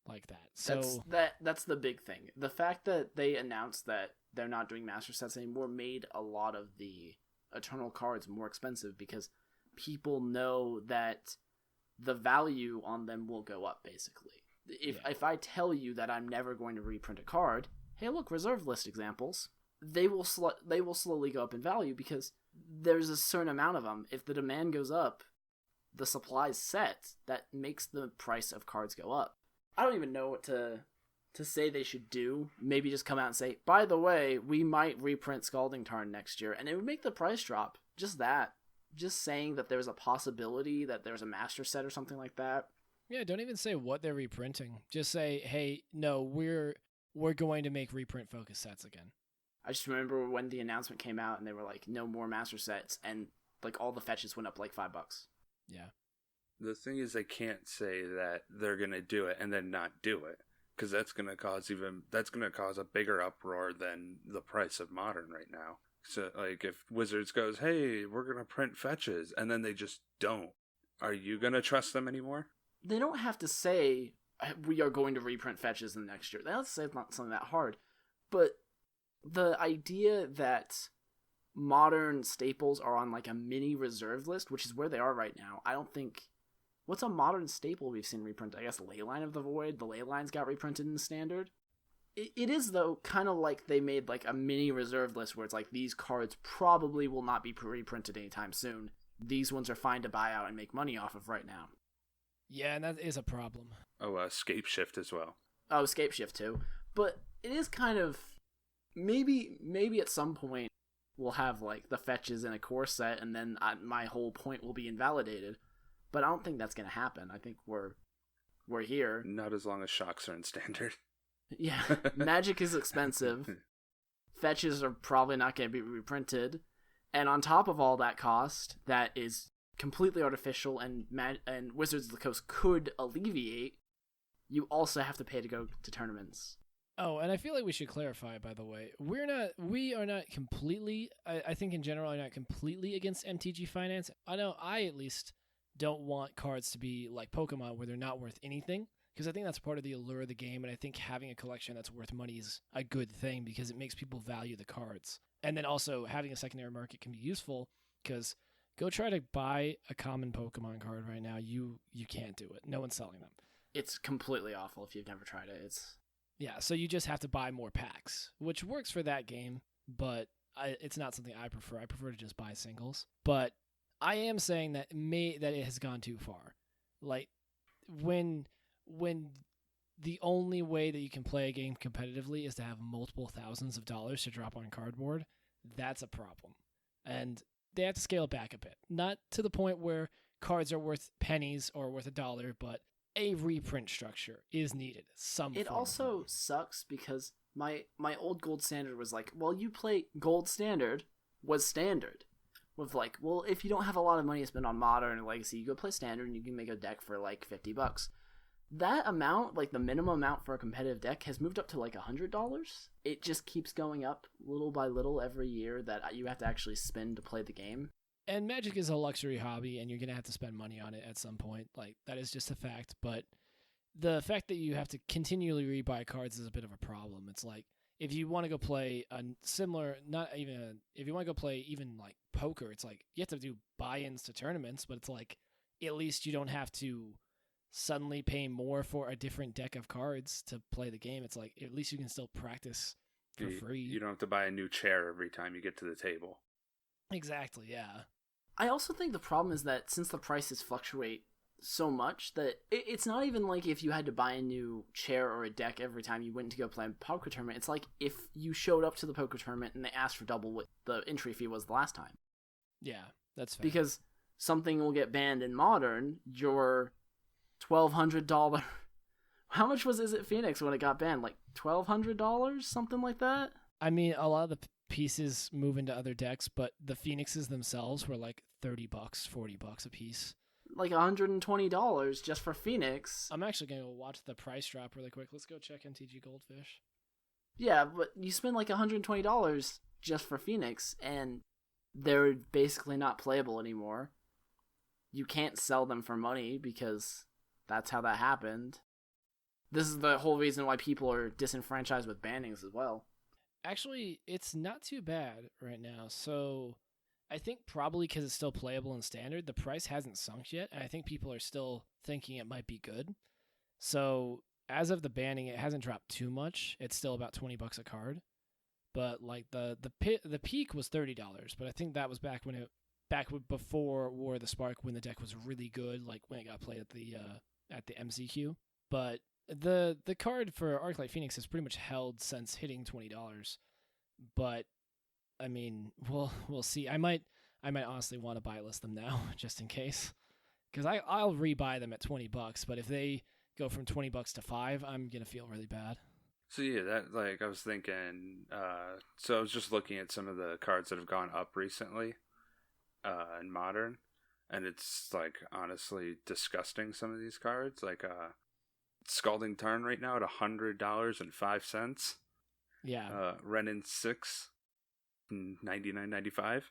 like that. So that's the big thing. The fact that they announced that they're not doing master sets anymore made a lot of the Eternal cards more expensive because people know that the value on them will go up, basically. If I tell you that I'm never going to reprint a card, hey, look, reserve list examples, they will slowly go up in value because there's a certain amount of them. If the demand goes up, the supply's set. That makes the price of cards go up. I don't even know what to say they should do. Maybe just come out and say, by the way, we might reprint Scalding Tarn next year, and it would make the price drop. Just that. Just saying that there's a possibility that there's a master set or something like that. Yeah, don't even say what they're reprinting. Just say, hey, no, we're going to make reprint focus sets again. I just remember when the announcement came out and they were like, no more master sets, and like all the fetches went up like $5. Yeah. The thing is, they can't say that they're gonna do it and then not do it, because that's gonna cause a bigger uproar than the price of Modern right now. So, like, if Wizards goes, "Hey, we're gonna print fetches," and then they just don't, are you gonna trust them anymore? They don't have to say we are going to reprint fetches in the next year. They don't have to say it's not something that hard, but the idea that Modern staples are on like a mini reserve list, which is where they are right now. I don't think. What's a Modern staple we've seen reprinted? I guess Leyline of the Void. The Leylines got reprinted in the Standard. It is, though, kind of like they made like a mini reserve list where it's like these cards probably will not be reprinted anytime soon. These ones are fine to buy out and make money off of right now. Yeah, and that is a problem. Oh, Scape Shift as well. Oh, Scape Shift too. But it is kind of maybe at some point we'll have like the fetches in a core set, and then my whole point will be invalidated. But I don't think that's going to happen. I think we're here. Not as long as shocks are in Standard. Yeah, Magic is expensive. Fetches are probably not going to be reprinted. And on top of all that cost, that is completely artificial and Wizards of the Coast could alleviate, you also have to pay to go to tournaments. Oh, and I feel like we should clarify, by the way, we are not completely, I think in general, are not completely against MTG finance. I know I at least don't want cards to be like Pokemon where they're not worth anything, because I think that's part of the allure of the game, and I think having a collection that's worth money is a good thing because it makes people value the cards. And then also having a secondary market can be useful, because go try to buy a common Pokemon card right now. You can't do it. No one's selling them. It's completely awful if you've never tried it. Yeah, so you just have to buy more packs, which works for that game, but it's not something I prefer. I prefer to just buy singles. But I am saying that it has gone too far. Like, when the only way that you can play a game competitively is to have multiple thousands of dollars to drop on cardboard, that's a problem. And they have to scale it back a bit. Not to the point where cards are worth pennies or worth $1, but a reprint structure is needed. It also sucks because my old Gold Standard was like, well, you play Gold Standard was Standard. With like, well, if you don't have a lot of money to spend on Modern or Legacy, you go play Standard and you can make a deck for like $50. That amount, like the minimum amount for a competitive deck, has moved up to like $100. It just keeps going up little by little every year that you have to actually spend to play the game. And Magic is a luxury hobby, and you're going to have to spend money on it at some point. Like, that is just a fact. But the fact that you have to continually rebuy cards is a bit of a problem. It's like, if you want to go play if you want to go play even like poker, it's like, you have to do buy-ins to tournaments, but it's like, at least you don't have to suddenly pay more for a different deck of cards to play the game. It's like, at least you can still practice for free. You don't have to buy a new chair every time you get to the table. Exactly, yeah. I also think the problem is that since the prices fluctuate so much that it's not even like if you had to buy a new chair or a deck every time you went to go play a poker tournament. It's like if you showed up to the poker tournament and they asked for double what the entry fee was the last time. Yeah, that's fair. Because something will get banned in Modern, your $1,200... How much was Is It Phoenix when it got banned? Like $1,200? Something like that? I mean, a lot of the pieces move into other decks, but the Phoenixes themselves were like $30, $40 a piece. Like $120 just for Phoenix. I'm actually going to watch the price drop really quick. Let's go check MTG Goldfish. Yeah, but you spend like $120 just for Phoenix, and they're basically not playable anymore. You can't sell them for money because that's how that happened. This is the whole reason why people are disenfranchised with bannings as well. Actually, it's not too bad right now. So I think probably because it's still playable in Standard, the price hasn't sunk yet, and I think people are still thinking it might be good. So as of the banning, it hasn't dropped too much. It's still about $20 a card. But like the peak was $30, but I think that was back before War of the Spark, when the deck was really good, like when it got played at the MCQ. But the card for Arclight Phoenix has pretty much held since hitting $20. But I mean, we'll see. I might honestly want to buy list them now just in case, because I'll rebuy them at $20. But if they go from $20 to $5, I'm gonna feel really bad. So yeah, that, like, I was thinking, so I was just looking at some of the cards that have gone up recently in Modern, and it's, like, honestly disgusting, some of these cards. Like, Scalding Tarn right now at $100.05. Yeah. Renin 6, $99.95.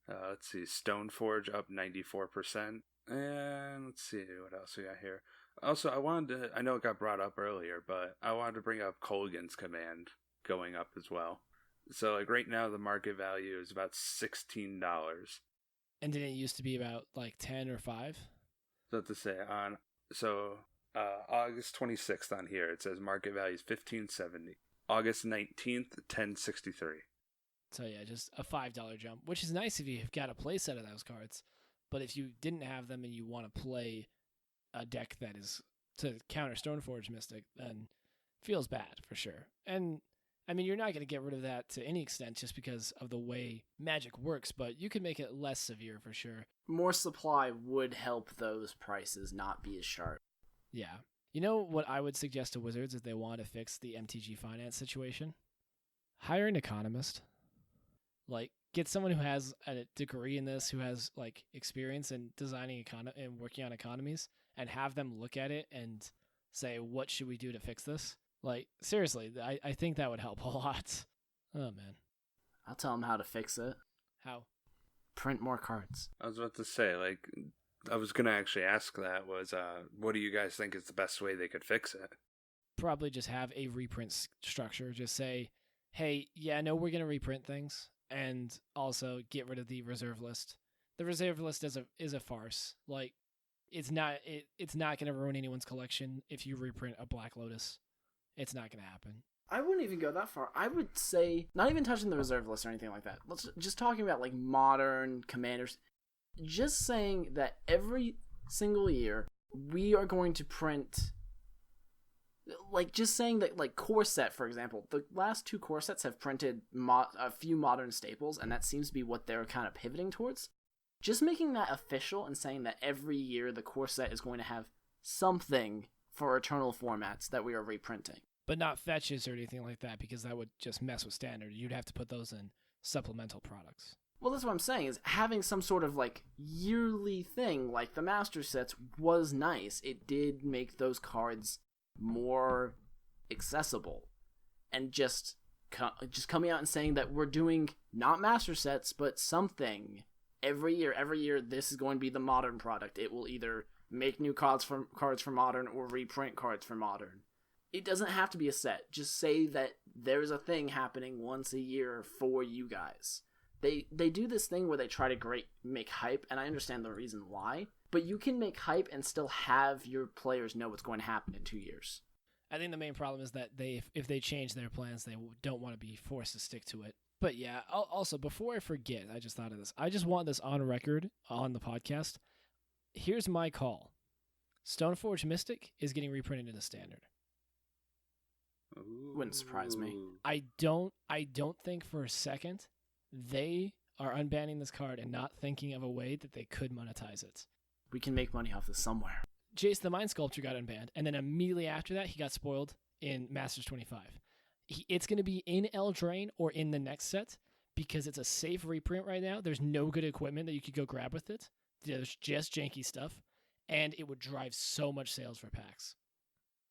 Let's see, Stoneforge up 94%. And let's see, what else we got here? Also, I know it got brought up earlier, but I wanted to bring up Kolgan's Command going up as well. So, like, right now the market value is about $16. And didn't it used to be about like 10 or 5? So to say, August 26th on here, it says market value is $15.70. August 19th, $10.63. So yeah, just a $5 jump, which is nice if you've got a play set of those cards. But if you didn't have them and you want to play a deck that is to counter Stoneforge Mystic, then feels bad for sure. And I mean, you're not going to get rid of that to any extent just because of the way Magic works, but you can make it less severe for sure. More supply would help those prices not be as sharp. Yeah. You know what I would suggest to Wizards if they want to fix the MTG finance situation? Hire an economist. Like, get someone who has a degree in this, who has like experience in designing and working on economies, and have them look at it and say, what should we do to fix this? Like, seriously, I think that would help a lot. Oh, man. I'll tell them how to fix it. How? Print more cards. I was about to say, like, I was going to actually ask that was, what do you guys think is the best way they could fix it? Probably just have a reprint structure. Just say, hey, yeah, no, we're going to reprint things. And also get rid of the reserve list. The reserve list is a farce. Like, it's not going to ruin anyone's collection if you reprint a Black Lotus. It's not going to happen. I wouldn't even go that far. I would say, not even touching the reserve list or anything like that. Let's just talking about like modern commanders. Just saying that every single year we are going to print, like, just saying that, like, core set, for example, the last 2 core sets have printed a few modern staples, and that seems to be what they're kind of pivoting towards. Just making that official and saying that every year the core set is going to have something for Eternal formats that we are reprinting. But not fetches or anything like that, because that would just mess with Standard. You'd have to put those in supplemental products. Well, that's what I'm saying, is having some sort of, like, yearly thing, like the Master Sets, was nice. It did make those cards more accessible. And just coming out and saying that we're doing not Master Sets, but something. Every year, this is going to be the Modern product. It will either make new cards for Modern or reprint cards for Modern. It doesn't have to be a set. Just say that there's a thing happening once a year for you guys. They do this thing where they try to make hype, and I understand the reason why, but you can make hype and still have your players know what's going to happen in 2 years. I think the main problem is that if they change their plans, they don't want to be forced to stick to it. But yeah, also, before I forget, I just thought of this. I just want this on record on the podcast. Here's my call. Stoneforge Mystic is getting reprinted into Standard. Ooh. Wouldn't surprise me. I don't think for a second they are unbanning this card and not thinking of a way that they could monetize it. We can make money off this somewhere. Jace the Mind Sculptor got unbanned, and then immediately after that, he got spoiled in Masters 25. It's going to be in Eldraine or in the next set because it's a safe reprint right now. There's no good equipment that you could go grab with it. There's just janky stuff, and it would drive so much sales for packs.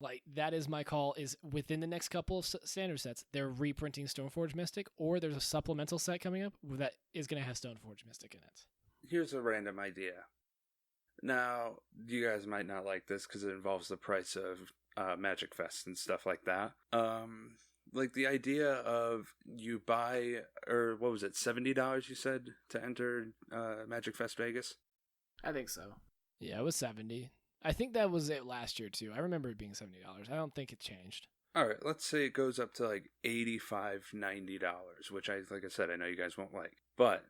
Like, that is my call, is within the next couple of standard sets, they're reprinting Stoneforge Mystic, or there's a supplemental set coming up that is going to have Stoneforge Mystic in it. Here's a random idea. Now, you guys might not like this because it involves the price of Magic Fest and stuff like that. Like the idea of you buy, or what was it, $70 you said to enter Magic Fest Vegas? I think so. Yeah, it was $70. I think that was it last year, too. I remember it being $70. I don't think it changed. All right, let's say it goes up to like $85, $90, which like I said, I know you guys won't like. But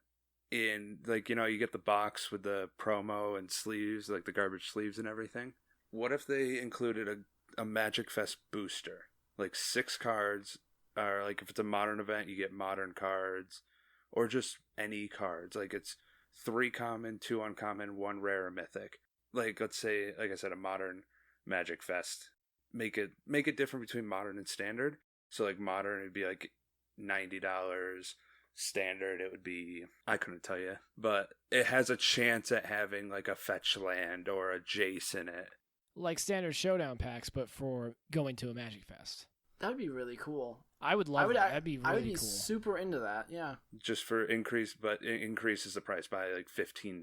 in, like, you know, you get the box with the promo and sleeves, like the garbage sleeves and everything. What if they included a Magic Fest booster? Like 6 cards, or like if it's a modern event, you get modern cards, or just any cards. Like it's 3 common, 2 uncommon, 1 rare or mythic. Like, let's say, like I said, a modern Magic Fest. Make it different between modern and standard. So like modern, it'd be like $90. Standard, it would be, I couldn't tell you, but it has a chance at having like a fetch land or a Jace in it. Like standard showdown packs, but for going to a Magic Fest. That would be really cool. I would love that. That'd be really cool. I would be super into that, yeah. Just for increase, but it increases the price by like $15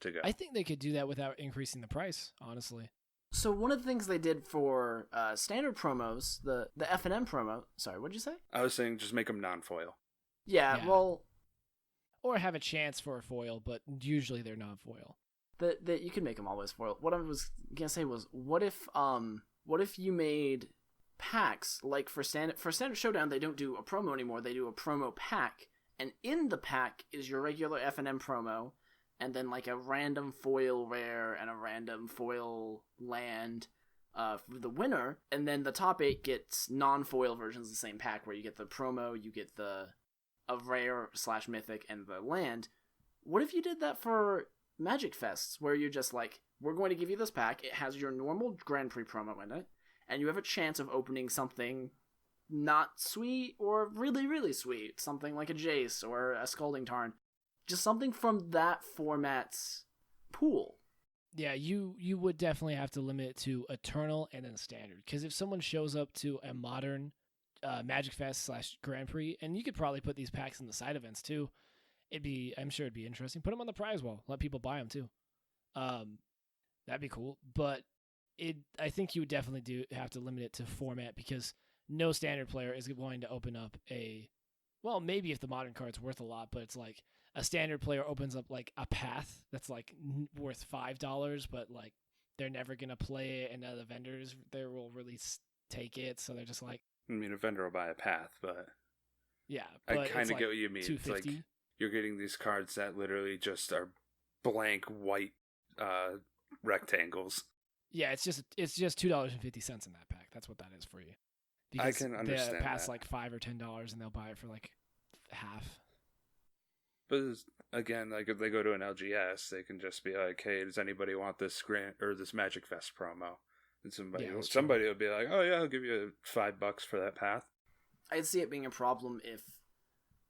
to go. I think they could do that without increasing the price, honestly. So one of the things they did for standard promos, the F&M promo, sorry, what'd you say? I was saying just make them non-foil. Yeah, well... Or have a chance for a foil, but usually they're non-foil. That you could make them always foil. What I was gonna say was, what if you made packs, like for Standard Showdown, they don't do a promo anymore, they do a promo pack, and in the pack is your regular F&M promo, and then like a random foil rare and a random foil land for the winner, and then the top 8 gets non-foil versions of the same pack, where you get the promo, you get a rare / mythic, and the land. What if you did that for Magic Fests, where you're just like, we're going to give you this pack, it has your normal Grand Prix promo in it, and you have a chance of opening something not sweet or really, really sweet, something like a Jace or a Scalding Tarn, just something from that format's pool. Yeah, you would definitely have to limit it to Eternal and then Standard, because if someone shows up to a modern Magic Fest / Grand Prix, and you could probably put these packs in the side events too, I'm sure it'd be interesting. Put them on the prize wall, let people buy them too. That'd be cool, but I think you would definitely have to limit it to format, because no Standard player is going to open up maybe if the modern card's worth a lot, but it's like a Standard player opens up like a path that's like worth $5, but like they're never gonna play it, and the vendors there will really take it, so they're just like, I mean, a vendor will buy a path, but yeah, but I kind of get what you mean. It's like $250. You're getting these cards that literally just are blank white rectangles. Yeah, it's just $2.50 in that pack. That's what that is for you. Because I can understand they pass that. like $5 or $10, and they'll buy it for like half. But again, like if they go to an LGS, they can just be like, "Hey, does anybody want this this Magic Fest promo?" And somebody will be like, "Oh yeah, I'll give you $5 for that path." I'd see it being a problem if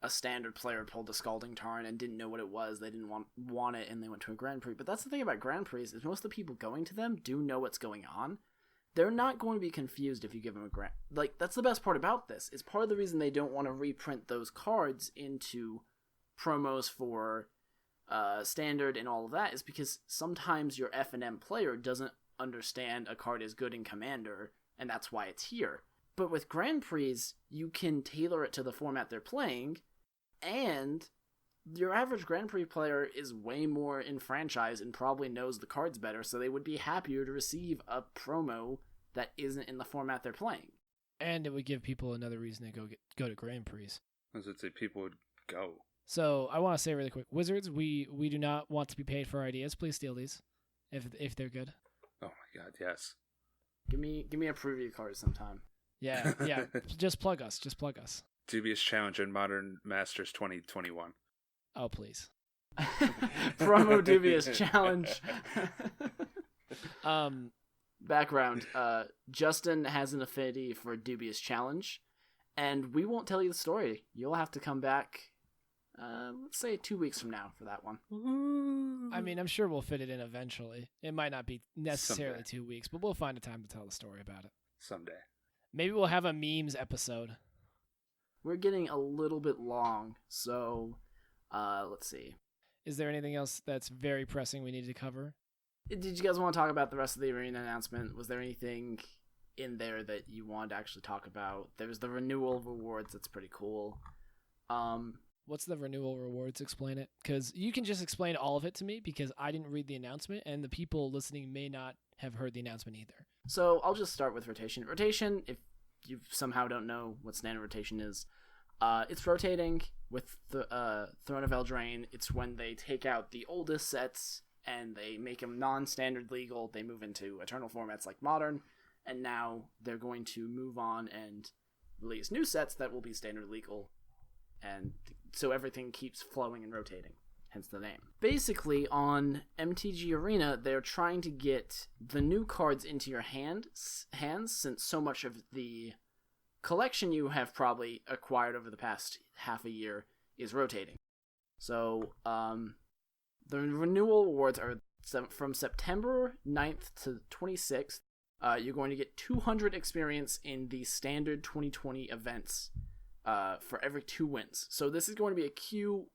a Standard player pulled a Scalding Tarn and didn't know what it was. They didn't want it, and they went to a Grand Prix. But that's the thing about Grand Prix, is most of the people going to them do know what's going on. They're not going to be confused if you give them a Grand... Like, that's the best part about this. It's part of the reason they don't want to reprint those cards into promos for Standard and all of that, is because sometimes your F&M player doesn't understand a card is good in Commander, and that's why it's here. But with Grand Prix, you can tailor it to the format they're playing, and your average Grand Prix player is way more enfranchised and probably knows the cards better, so they would be happier to receive a promo that isn't in the format they're playing. And it would give people another reason to go to Grand Prix. As I'd say, people would go. So I want to say really quick, Wizards, we do not want to be paid for our ideas. Please steal these if they're good. Oh my God, yes. Give me a preview card sometime. Yeah. Just plug us. Dubious Challenge in Modern Masters 2021. Oh, please. Promo Dubious Challenge. Background. Justin has an affinity for Dubious Challenge, and we won't tell you the story. You'll have to come back, let's say 2 weeks from now for that one. I mean, I'm sure we'll fit it in eventually. It might not be necessarily Someday. 2 weeks, but we'll find a time to tell the story about it. Someday. Maybe we'll have a memes episode. We're getting a little bit long, so let's see. Is there anything else that's very pressing we need to cover? Did you guys want to talk about the rest of the arena announcement? Was there anything in there that you wanted to actually talk about? There's the renewal rewards. That's pretty cool. What's the renewal rewards? Explain it. Because you can just explain all of it to me because I didn't read the announcement, and the people listening may not have heard the announcement either. So I'll just start with rotation. Rotation, if you somehow don't know what standard rotation is, it's rotating with the Throne of Eldraine. It's when they take out the oldest sets and they make them non-standard legal. They move into Eternal formats like Modern, and now they're going to move on and release new sets that will be standard legal, and so everything keeps flowing and rotating, hence the name. Basically, on MTG Arena, they're trying to get the new cards into your hands, since so much of the collection you have probably acquired over the past half a year is rotating. So, the renewal awards are from September 9th to 26th. You're going to get 200 experience in the standard 2020 events for every 2 wins. So this is going to be a queue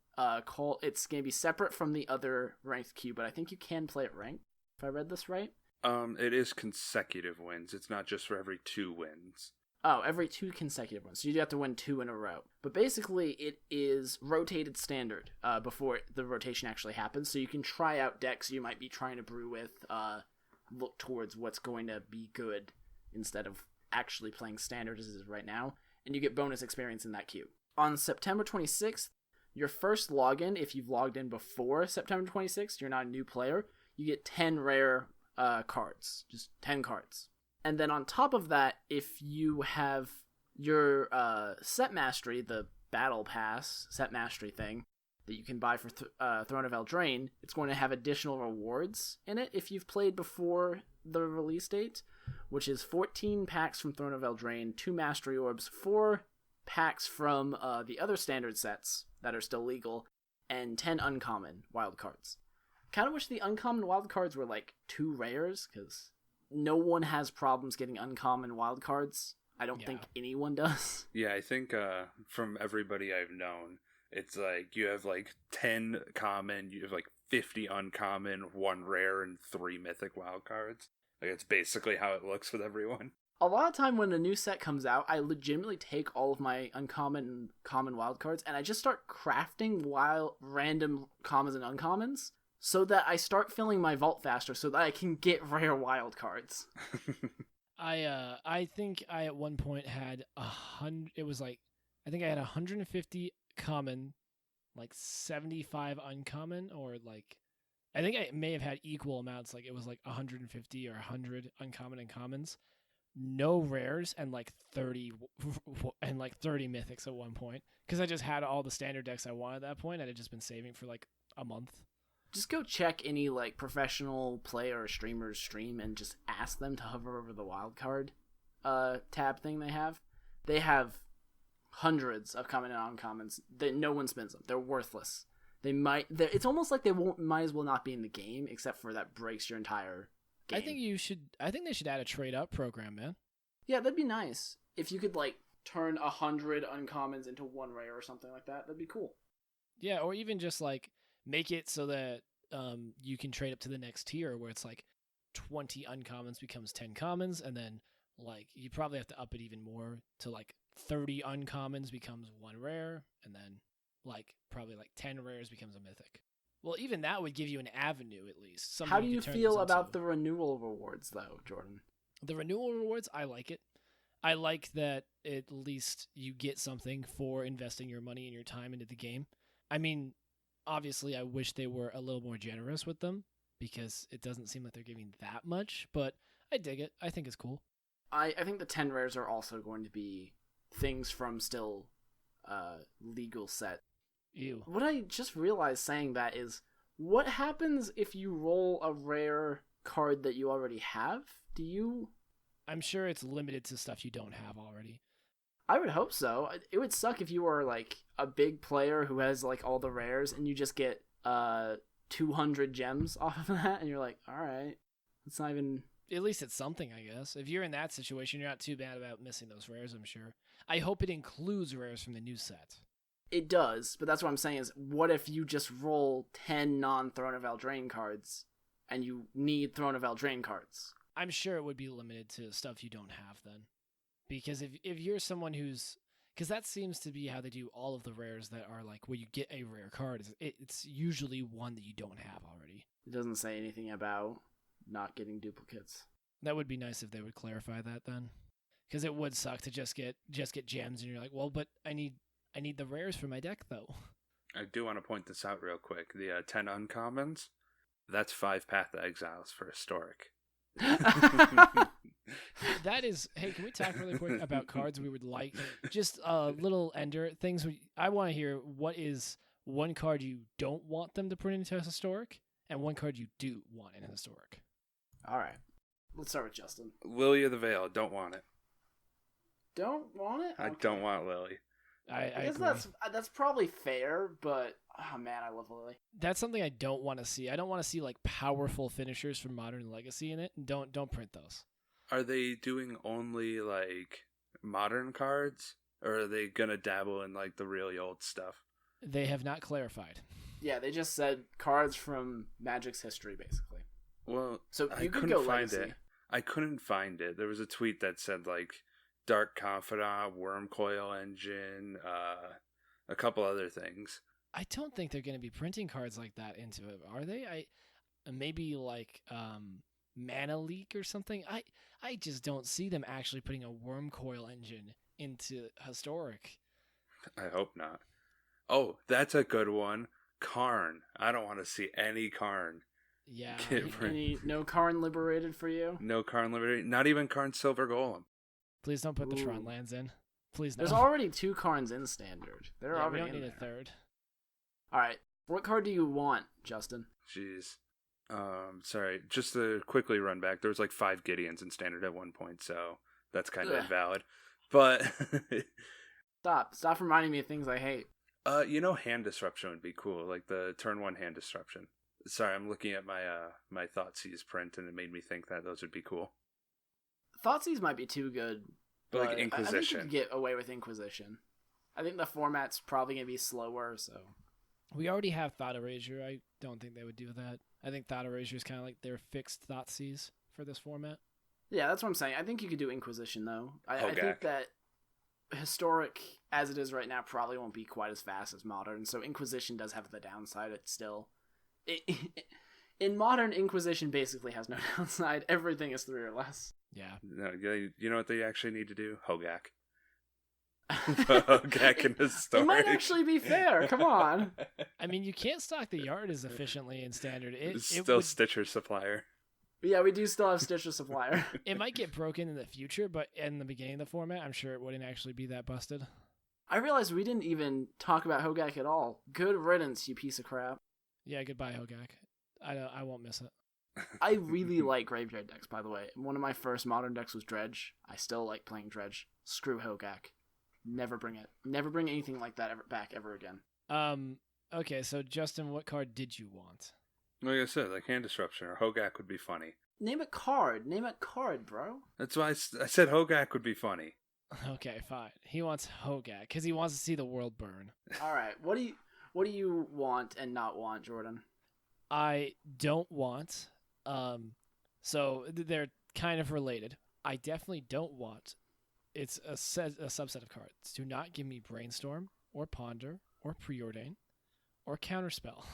call. It's going to be separate from the other ranked queue, but I think you can play it ranked, if I read this right. It is consecutive wins. It's not just for every 2 wins. Oh, every 2 consecutive ones. So you have to win 2 in a row. But basically, it is rotated standard before the rotation actually happens. So you can try out decks you might be trying to brew with, look towards what's going to be good instead of actually playing standard as it is right now. And you get bonus experience in that queue. On September 26th, your first login, if you've logged in before September 26th, you're not a new player, you get 10 rare cards. Just 10 cards. And then on top of that, if you have your set mastery, the battle pass set mastery thing that you can buy for Throne of Eldraine, it's going to have additional rewards in it if you've played before the release date, which is 14 packs from Throne of Eldraine, 2 mastery orbs, 4 packs from the other standard sets that are still legal, and 10 uncommon wild cards. Kind of wish the uncommon wild cards were like 2 rares, because no one has problems getting uncommon wild cards. I don't think anyone does. Yeah, I think from everybody I've known, it's like you have like 10 common, you have like 50 uncommon, 1 rare, and 3 mythic wild cards. Like, it's basically how it looks with everyone. A lot of time when a new set comes out, I legitimately take all of my uncommon and common wild cards and I just start crafting random commons and uncommons, so that I start filling my vault faster so that I can get rare wild cards. I think I at one point had 100. It was like, I think I had 150 common, like 75 uncommon, or like, I think I may have had equal amounts. Like it was like 150 or 100 uncommon and commons, no rares, and like 30 mythics at one point, because I just had all the standard decks I wanted at that point. I had just been saving for like a month. Just go check any like professional player or streamer's stream and just ask them to hover over the wildcard tab thing they have. They have hundreds of common and uncommons that no one spends them. They're worthless. It's almost like they might as well not be in the game, except for that breaks your entire game. I think they should add a trade up program, man. Yeah, that'd be nice. If you could like turn 100 uncommons into 1 rare or something like that, that'd be cool. Yeah, or even just like make it so that you can trade up to the next tier where it's like 20 uncommons becomes 10 commons, and then like you probably have to up it even more to like 30 uncommons becomes 1 rare, and then like probably like 10 rares becomes a mythic. Well, even that would give you an avenue at least. How do you feel about the renewal rewards though, Jordan? The renewal rewards, I like it. I like that at least you get something for investing your money and your time into the game. I mean, obviously, I wish they were a little more generous with them, because it doesn't seem like they're giving that much. But I dig it. I think it's cool. I think the 10 rares are also going to be things from still legal set. Ew. What I just realized saying that is, what happens if you roll a rare card that you already have? Do you... I'm sure it's limited to stuff you don't have already. I would hope so. It would suck if you were like a big player who has like all the rares and you just get 200 gems off of that and you're like, alright, it's not even... At least it's something, I guess. If you're in that situation, you're not too bad about missing those rares, I'm sure. I hope it includes rares from the new set. It does, but that's what I'm saying is, what if you just roll 10 non-Throne of Eldraine cards and you need Throne of Eldraine cards? I'm sure it would be limited to stuff you don't have then. Because if you're someone who's... Because that seems to be how they do all of the rares that are like, where you get a rare card. It's usually one that you don't have already. It doesn't say anything about not getting duplicates. That would be nice if they would clarify that then. Because it would suck to just get gems and you're like, well, but I need the rares for my deck though. I do want to point this out real quick. The 10 uncommons, that's 5 Path to Exiles for Historic. That is, hey, can we talk really quick about cards we would like? Just a little ender things. I want to hear what is one card you don't want them to put into a Historic and one card you do want in a Historic. All right. Let's start with Justin. Lily of the Veil, don't want it. Don't want it? I don't want Lily. I guess agree. that's probably fair, but oh man, I love Lily. That's something I don't want to see. I don't want to see like powerful finishers from Modern Legacy in it. Don't print those. Are they doing only like modern cards, or are they gonna dabble in like the really old stuff? They have not clarified. Yeah, they just said cards from Magic's history, basically. Well, So I you could couldn't go find Legacy. it. I couldn't find it. There was a tweet that said like Dark Confidant, Worm Coil Engine, a couple other things. I don't think they're going to be printing cards like that into it, are they? Maybe like Mana Leak or something. I just don't see them actually putting a Worm Coil Engine into Historic. I hope not. Oh, that's a good one. Karn. I don't want to see any Karn. Yeah. No Karn liberated for you? No Karn Liberty. Not even Karn Silver Golem. Please don't put the Ooh. Tron lands in. Please no. There's already 2 Karns in standard. They're Yeah, we already don't need in a there. third. All right. What card do you want, Justin? Jeez. Sorry. Just to quickly run back, there was like 5 Gideons in standard at one point, so that's kind of Ugh. invalid. But Stop reminding me of things I hate. hand disruption would be cool, like the turn 1 hand disruption. Sorry, I'm looking at my my Thoughtseize print, and it made me think that those would be cool. Thoughtseize might be too good. But like I think you Inquisition. could get away with Inquisition. I think the format's probably going to be slower, so... We already have Thought Erasure. I don't think they would do that. I think Thought Erasure is kind of like their fixed Thoughtseize for this format. Yeah, that's what I'm saying. I think you could do Inquisition, though. I think Hogak. that Historic, as it is right now, probably won't be quite as fast as Modern, so Inquisition does have the downside. It's still... in Modern, Inquisition basically has no downside. Everything is 3 or less. Yeah. No, you know what they actually need to do? Hogak. Hogak in Historic. It might actually be fair. Come on. I mean, you can't stock the yard as efficiently in Standard. It's still Stitcher Supplier. Yeah, we do still have Stitcher Supplier. It might get broken in the future, but in the beginning of the format, I'm sure it wouldn't actually be that busted. I realized we didn't even talk about Hogak at all. Good riddance, you piece of crap. Yeah, goodbye, Hogak. I won't miss it. I really like Graveyard decks, by the way. One of my first Modern decks was Dredge. I still like playing Dredge. Screw Hogak. Never bring it. Never bring anything like that back ever again. Okay, so Justin, what card did you want? Like I said, like Hand Disruption or Hogak would be funny. Name a card. Name a card, bro. That's why I said Hogak would be funny. Okay, fine. He wants Hogak because he wants to see the world burn. All right. What do you want and not want, Jordan? I don't want. So they're kind of related. I definitely don't want. It's a subset of cards. Do not give me Brainstorm or Ponder or Preordain or Counterspell.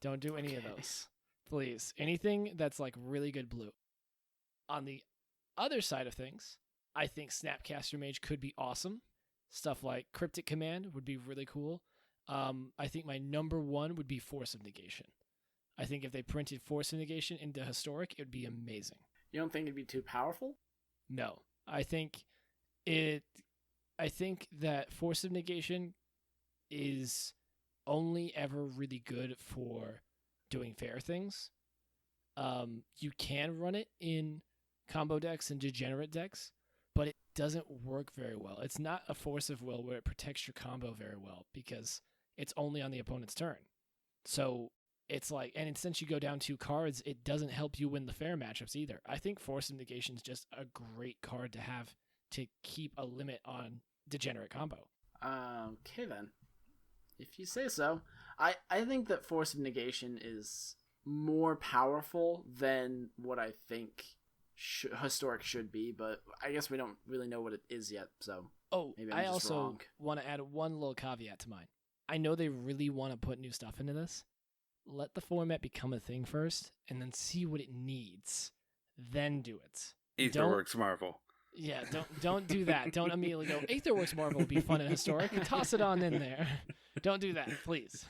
Don't do any of those. Please. Anything that's like really good blue. On the other side of things, I think Snapcaster Mage could be awesome. Stuff like Cryptic Command would be really cool. I think my number one would be Force of Negation. I think if they printed Force of Negation into Historic, it would be amazing. You don't think it'd be too powerful? No. I think that Force of Negation is only ever really good for doing fair things. You can run it in combo decks and degenerate decks, but it doesn't work very well. It's not a force of will where it protects your combo very well because it's only on the opponent's turn. So it's like, and since you go down 2 cards, it doesn't help you win the fair matchups either. I think Force of Negation is just a great card to have to keep a limit on degenerate combo. Okay then. If you say so. I think that Force of Negation is more powerful than what I think Historic should be, but I guess we don't really know what it is yet, so maybe I'm just wrong. Want to add one little caveat to mine. I know they really want to put new stuff into this. Let the format become a thing first, and then see what it needs. Then do it. Aetherworks Marvel. Yeah, don't do that. Don't immediately go, Aetherworks Marvel would be fun and historic. Toss it on in there. Don't do that, please.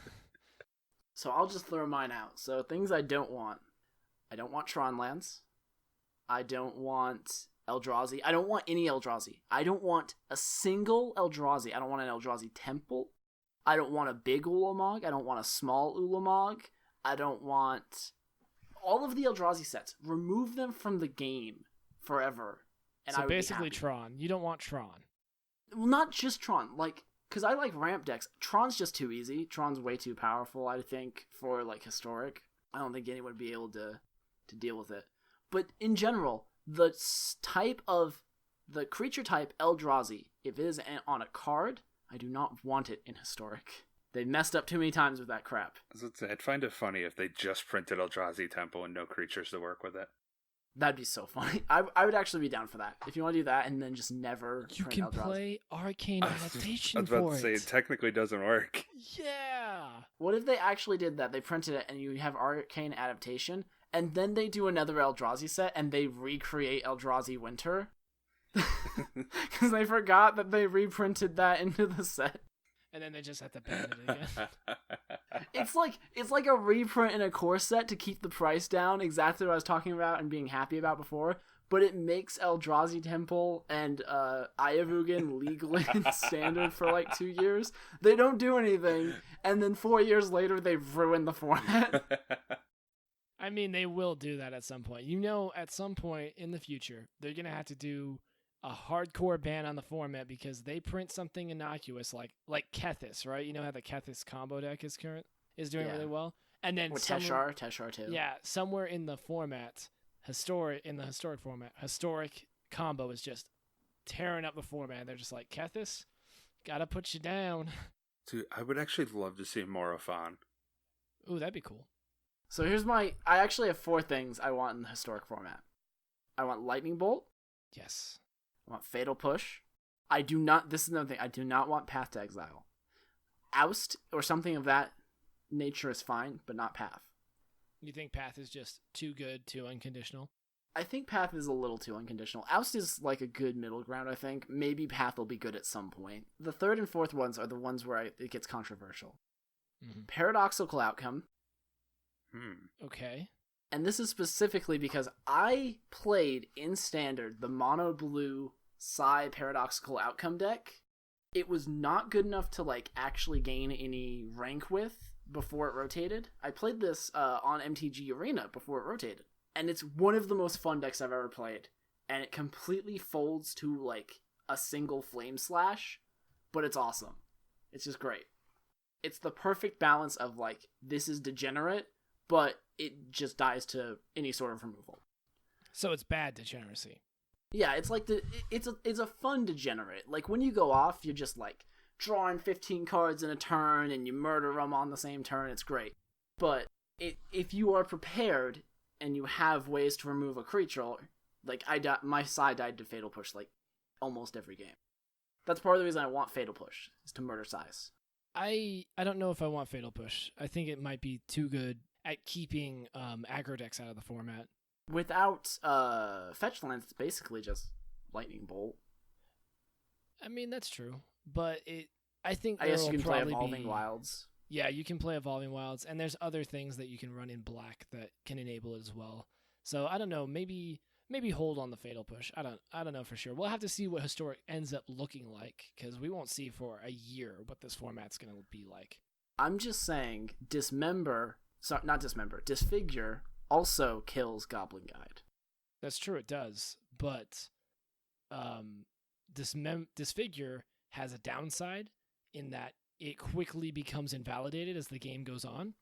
So I'll just throw mine out. So things I don't want. I don't want Tron lands. I don't want Eldrazi. I don't want any Eldrazi. I don't want a single Eldrazi. I don't want an Eldrazi temple. I don't want a big Ulamog. I don't want a small Ulamog. I don't want all of the Eldrazi sets. Remove them from the game forever. And so basically Tron. You don't want Tron. Well, not just Tron. Like, because I like ramp decks. Tron's just too easy. Tron's way too powerful, I think, for like historic. I don't think anyone would be able to deal with it. But in general, the creature type Eldrazi, if it is on a card, I do not want it in historic. They messed up too many times with that crap. I'd find it funny if they just printed Eldrazi Temple and no creatures to work with it. That'd be so funny. I would actually be down for that. If you want to do that and then just never you print can Eldrazi. Play Arcane Adaptation I was about for to say, it technically doesn't work. Yeah. What if they actually did that? They printed it and you have Arcane Adaptation, and then they do another Eldrazi set and they recreate Eldrazi Winter? Because they forgot that they reprinted that into the set. And then they just have to ban it again. It's like a reprint in a core set to keep the price down, exactly what I was talking about and being happy about before, but it makes Eldrazi Temple and Ayavugan legally standard for like 2 years. They don't do anything, and then 4 years later they ruin the format. I mean, they will do that at some point. You know, at some point in the future, they're going to have to do a hardcore ban on the format because they print something innocuous like Kethis, right? You know how the Kethis combo deck is doing really well? And then Teshar too. Yeah, somewhere in the format, historic format, historic combo is just tearing up the format. They're just like, Kethis, gotta put you down. Dude, I would actually love to see Morophon. Ooh, that'd be cool. So I actually have 4 things I want in the historic format. I want Lightning Bolt. Yes. I want Fatal Push. This is another thing, I do not want Path to Exile. Oust or something of that nature is fine, but not Path. You think Path is just too good, too unconditional? I think Path is a little too unconditional. Oust is like a good middle ground, I think. Maybe Path will be good at some point. The 3rd and 4th ones are the ones where it gets controversial. Mm-hmm. Paradoxical Outcome. Okay. And this is specifically because I played in Standard the mono blue Psi Paradoxical Outcome deck. It was not good enough to like actually gain any rank with before it rotated. I played this on MTG Arena before it rotated. And it's one of the most fun decks I've ever played. And it completely folds to like a single Flame Slash, but it's awesome. It's just great. It's the perfect balance of like, this is degenerate, but it just dies to any sort of removal. So it's bad degeneracy. Yeah, it's like it's a fun degenerate. Like when you go off, you're just like drawing 15 cards in a turn and you murder them on the same turn. It's great. But if you are prepared and you have ways to remove a creature, like my side died to Fatal Push like almost every game. That's part of the reason I want Fatal Push, is to murder size. I don't know if I want Fatal Push. I think it might be too good at keeping aggro decks out of the format. Without fetch lands, it's basically just Lightning Bolt. I mean, that's true. But I guess you can play Evolving Wilds. Yeah, you can play Evolving Wilds, and there's other things that you can run in black that can enable it as well. So I don't know, maybe maybe hold on the Fatal Push. I don't know for sure. We'll have to see what Historic ends up looking like, because we won't see for a year what this format's going to be like. I'm just saying, Disfigure also kills Goblin Guide. That's true, it does. But Disfigure has a downside in that it quickly becomes invalidated as the game goes on,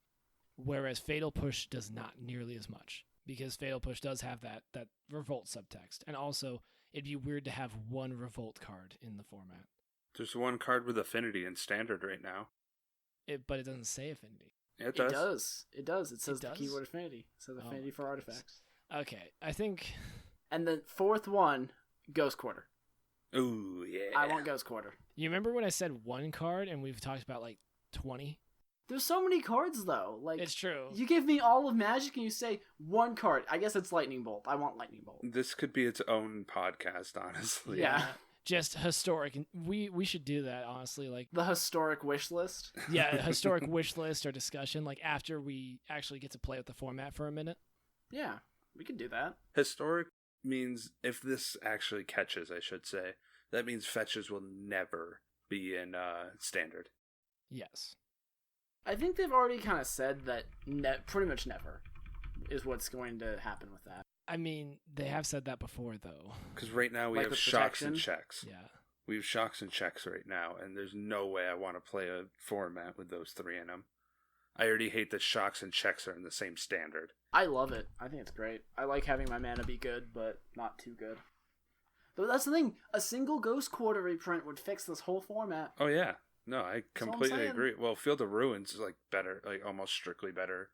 whereas Fatal Push does not nearly as much, because Fatal Push does have that Revolt subtext. And also, it'd be weird to have one Revolt card in the format. There's one card with Affinity in Standard right now. But it doesn't say Affinity. Yeah, it does. It does. It says It the does? keyword Affinity. It says Affinity for artifacts. Okay, I think... And the fourth one, Ghost Quarter. Ooh, yeah. I want Ghost Quarter. You remember when I said one card and we've talked about like 20? There's so many cards, though. Like, It's true. you give me all of Magic and you say one card. I guess it's Lightning Bolt. I want Lightning Bolt. This could be its own podcast, honestly. Yeah. Just historic. We should do that, honestly. Like, The historic wish list. yeah, a historic wish list or discussion, like after we actually get to play with the format for a minute. Yeah, we can do that. Historic means, if this actually catches, I should say, that means fetches will never be in Standard. Yes. I think they've already kind of said that pretty much never is what's going to happen with that. I mean, they have said that before, though. Because right now we Like have with shocks protection? and checks. Yeah. We have shocks and checks right now, and there's no way I want to play a format with those three in them. I already hate that shocks and checks are in the same Standard. I love it. I think it's great. I like having my mana be good, but not too good. But that's the thing. A single Ghost Quarter reprint would fix this whole format. Oh yeah, no, I what I'm completely saying. agree. Well, Field of Ruins is like better, like almost strictly better.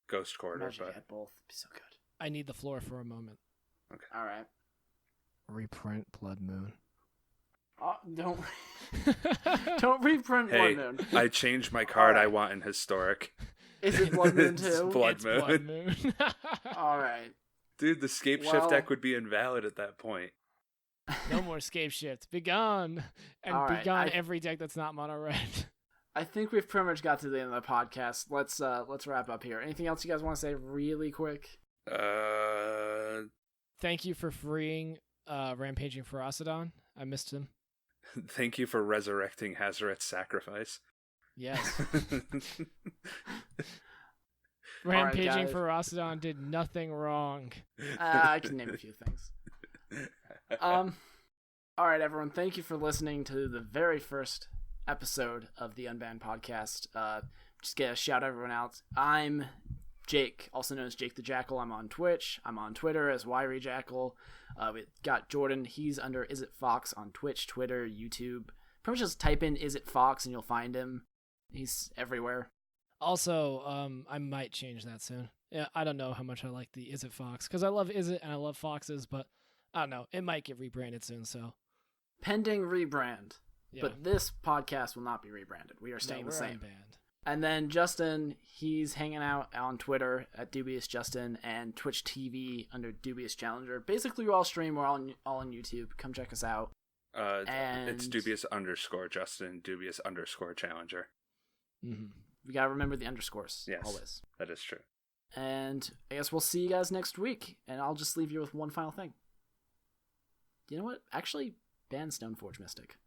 Ghost Quarter, Imagine but you had both. It'd be so good. I need the floor for a moment. All right. Reprint Blood Moon. Don't reprint hey, Blood Moon. I changed my card. Alright. I want in Historic. Is it Blood Moon It's too? Blood It's Moon. Blood Moon. All right. Dude, the Scape Well- Shift deck would be invalid at that point. No more Scape Shift. Be gone. And All be right, gone I- every deck that's not mono red. I think we've pretty much got to the end of the podcast. Let's wrap up here. Anything else you guys want to say really quick? Thank you for freeing Rampaging Ferocidon. I missed him. Thank you for resurrecting Hazaret's sacrifice. Yes. right, Rampaging guys. Ferocidon did nothing wrong. I can name a few things. All right, everyone. Thank you for listening to the very first episode of the Unbanned Podcast. Just get a shout everyone out. I'm Jake, also known as Jake the Jackal. I'm on Twitch. I'm on Twitter as YReJackal. We got Jordan. He's under Is It Fox on Twitch, Twitter, YouTube. Pretty much just type in Is It Fox and you'll find him. He's everywhere. Also, I might change that soon. Yeah, I don't know how much I like the Is It Fox, because I love Is It and I love Foxes, but I don't know. It might get rebranded soon, so. Pending rebrand. Yeah. But this podcast will not be rebranded. We are No, staying we're the same. unbanned. And then Justin, he's hanging out on Twitter at Dubious Justin and Twitch TV under Dubious Challenger. Basically, we all stream. We're all on YouTube. Come check us out. It's dubious_Justin, dubious_Challenger. Mm-hmm. We gotta remember the underscores. Yes. Always. That is true. And I guess we'll see you guys next week. And I'll just leave you with one final thing. You know what? Actually, ban Stoneforge Mystic.